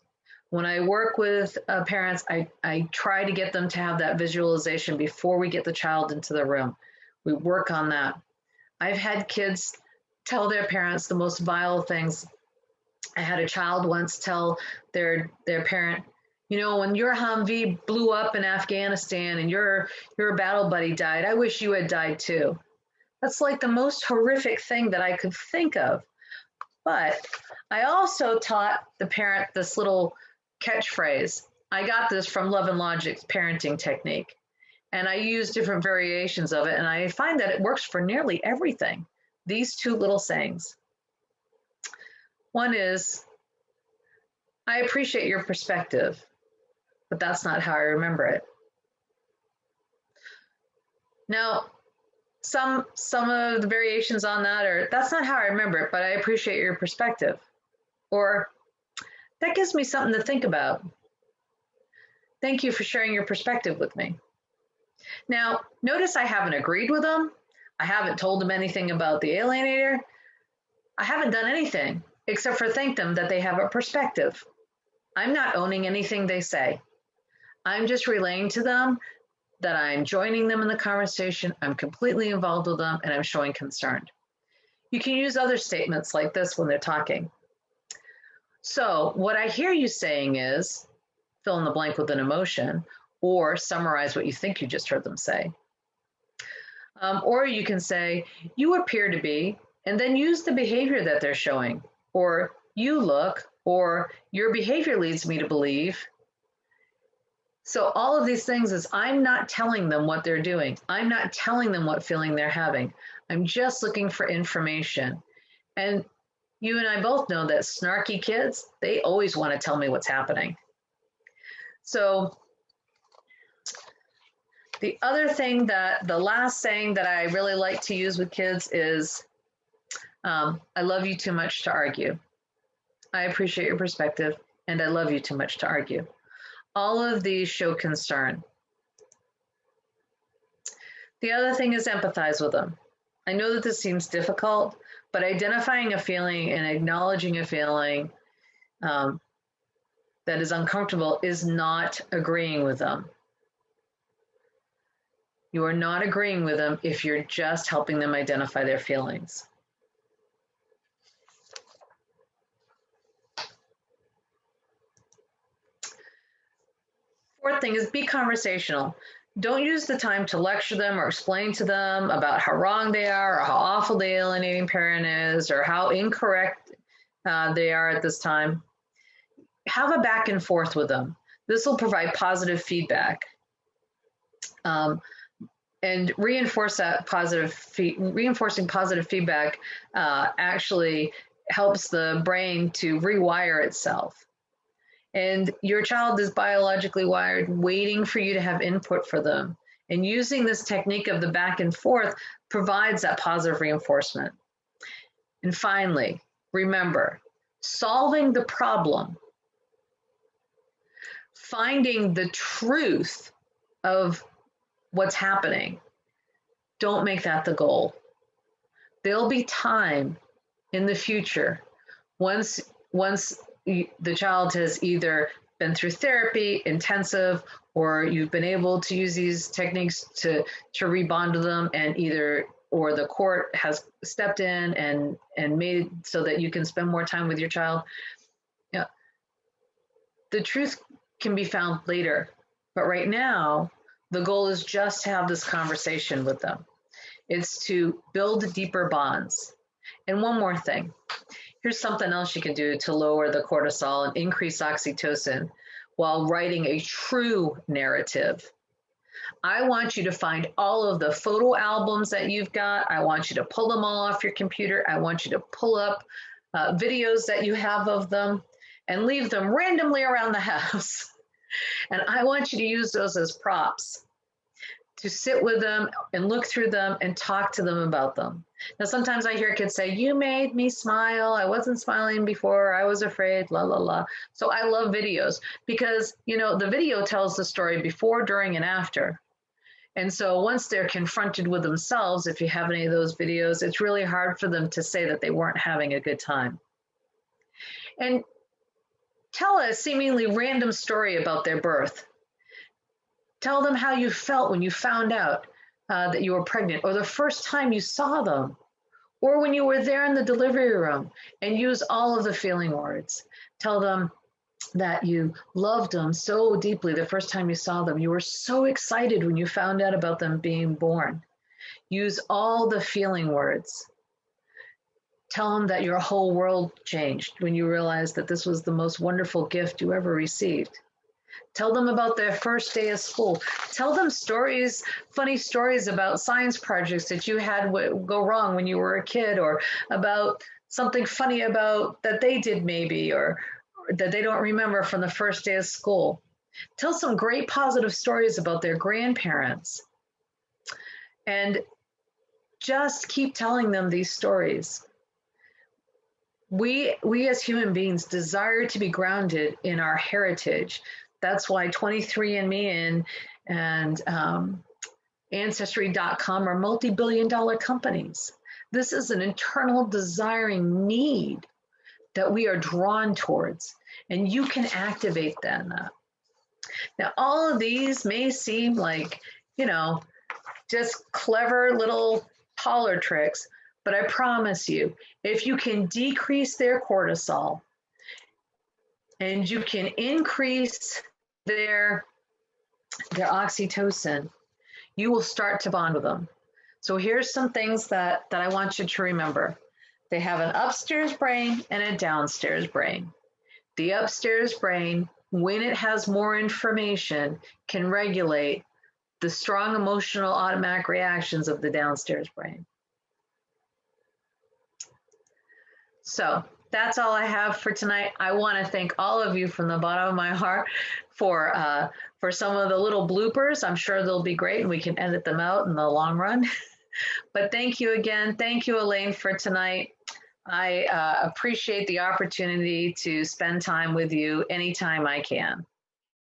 When I work with parents, I try to get them to have that visualization before we get the child into the room. We work on that. I've had kids tell their parents the most vile things. I had a child once tell their parent, you know, when your Humvee blew up in Afghanistan and your battle buddy died, I wish you had died too. That's like the most horrific thing that I could think of. But I also taught the parent this little catchphrase. I got this from Love and Logic's parenting technique, and I use different variations of it, and I find that it works for nearly everything. These two little sayings. One is, I appreciate your perspective, but that's not how I remember it. Now, some of the variations on that are, that's not how I remember it, but I appreciate your perspective. Or, that gives me something to think about. Thank you for sharing your perspective with me. Now, notice I haven't agreed with them. I haven't told them anything about the alienator. I haven't done anything except for thank them that they have a perspective. I'm not owning anything they say. I'm just relaying to them that I'm joining them in the conversation, I'm completely involved with them, and I'm showing concern. You can use other statements like this when they're talking. So what I hear you saying is, fill in the blank with an emotion, or summarize what you think you just heard them say. Or you can say, you appear to be, and then use the behavior that they're showing, or you look, or your behavior leads me to believe. So all of these things is I'm not telling them what they're doing. I'm not telling them what feeling they're having. I'm just looking for information. And you and I both know that snarky kids, they always want to tell me what's happening. So the other thing the last saying that I really like to use with kids is, I love you too much to argue. I appreciate your perspective, and I love you too much to argue. All of these show concern. The other thing is empathize with them. I know that this seems difficult, but identifying a feeling and acknowledging a feeling that is uncomfortable is not agreeing with them. You are not agreeing with them if you're just helping them identify their feelings. Fourth thing is be conversational. Don't use the time to lecture them or explain to them about how wrong they are or how awful the alienating parent is or how incorrect they are at this time. Have a back and forth with them. This will provide positive feedback. And reinforce that reinforcing positive feedback actually helps the brain to rewire itself. And your child is biologically wired, waiting for you to have input for them. And using this technique of the back and forth provides that positive reinforcement. And finally, remember, solving the problem, finding the truth of what's happening, don't make that the goal. There'll be time in the future once the child has either been through therapy, intensive, or you've been able to use these techniques to rebond to them, and or the court has stepped in and made it so that you can spend more time with your child. Yeah, the truth can be found later, but right now, the goal is just to have this conversation with them. It's to build deeper bonds. And one more thing. Here's something else you can do to lower the cortisol and increase oxytocin while writing a true narrative. I want you to find all of the photo albums that you've got. I want you to pull them all off your computer. I want you to pull up videos that you have of them and leave them randomly around the house. And I want you to use those as props to sit with them and look through them and talk to them about them. Now, sometimes I hear kids say, you made me smile. I wasn't smiling before. I was afraid, la, la, la. So I love videos because, the video tells the story before, during, and after. And so once they're confronted with themselves, if you have any of those videos, it's really hard for them to say that they weren't having a good time. And tell a seemingly random story about their birth. Tell them how you felt when you found out that you were pregnant, or the first time you saw them, or when you were there in the delivery room, and use all of the feeling words. Tell them that you loved them so deeply the first time you saw them. You were so excited when you found out about them being born. Use all the feeling words. Tell them that your whole world changed when you realized that this was the most wonderful gift you ever received. Tell them about their first day of school. Tell them stories, funny stories about science projects that you had go wrong when you were a kid, or about something funny about that they did maybe, or that they don't remember from the first day of school. Tell some great positive stories about their grandparents. And just keep telling them these stories. We as human beings desire to be grounded in our heritage. That's why 23andMe and Ancestry.com are multi-billion-dollar companies. This is an internal desiring need that we are drawn towards, and you can activate that. Now, all of these may seem like, just clever little parlor tricks, but I promise you, if you can decrease their cortisol and you can increase their oxytocin, you will start to bond with them. So here's some things that I want you to remember. They have an upstairs brain and a downstairs brain. The upstairs brain, when it has more information, can regulate the strong emotional automatic reactions of the downstairs brain. So that's all I have for tonight. I want to thank all of you from the bottom of my heart for some of the little bloopers. I'm sure they'll be great and we can edit them out in the long run. But thank you again. Thank you, Elaine, for tonight. I appreciate the opportunity to spend time with you anytime I can.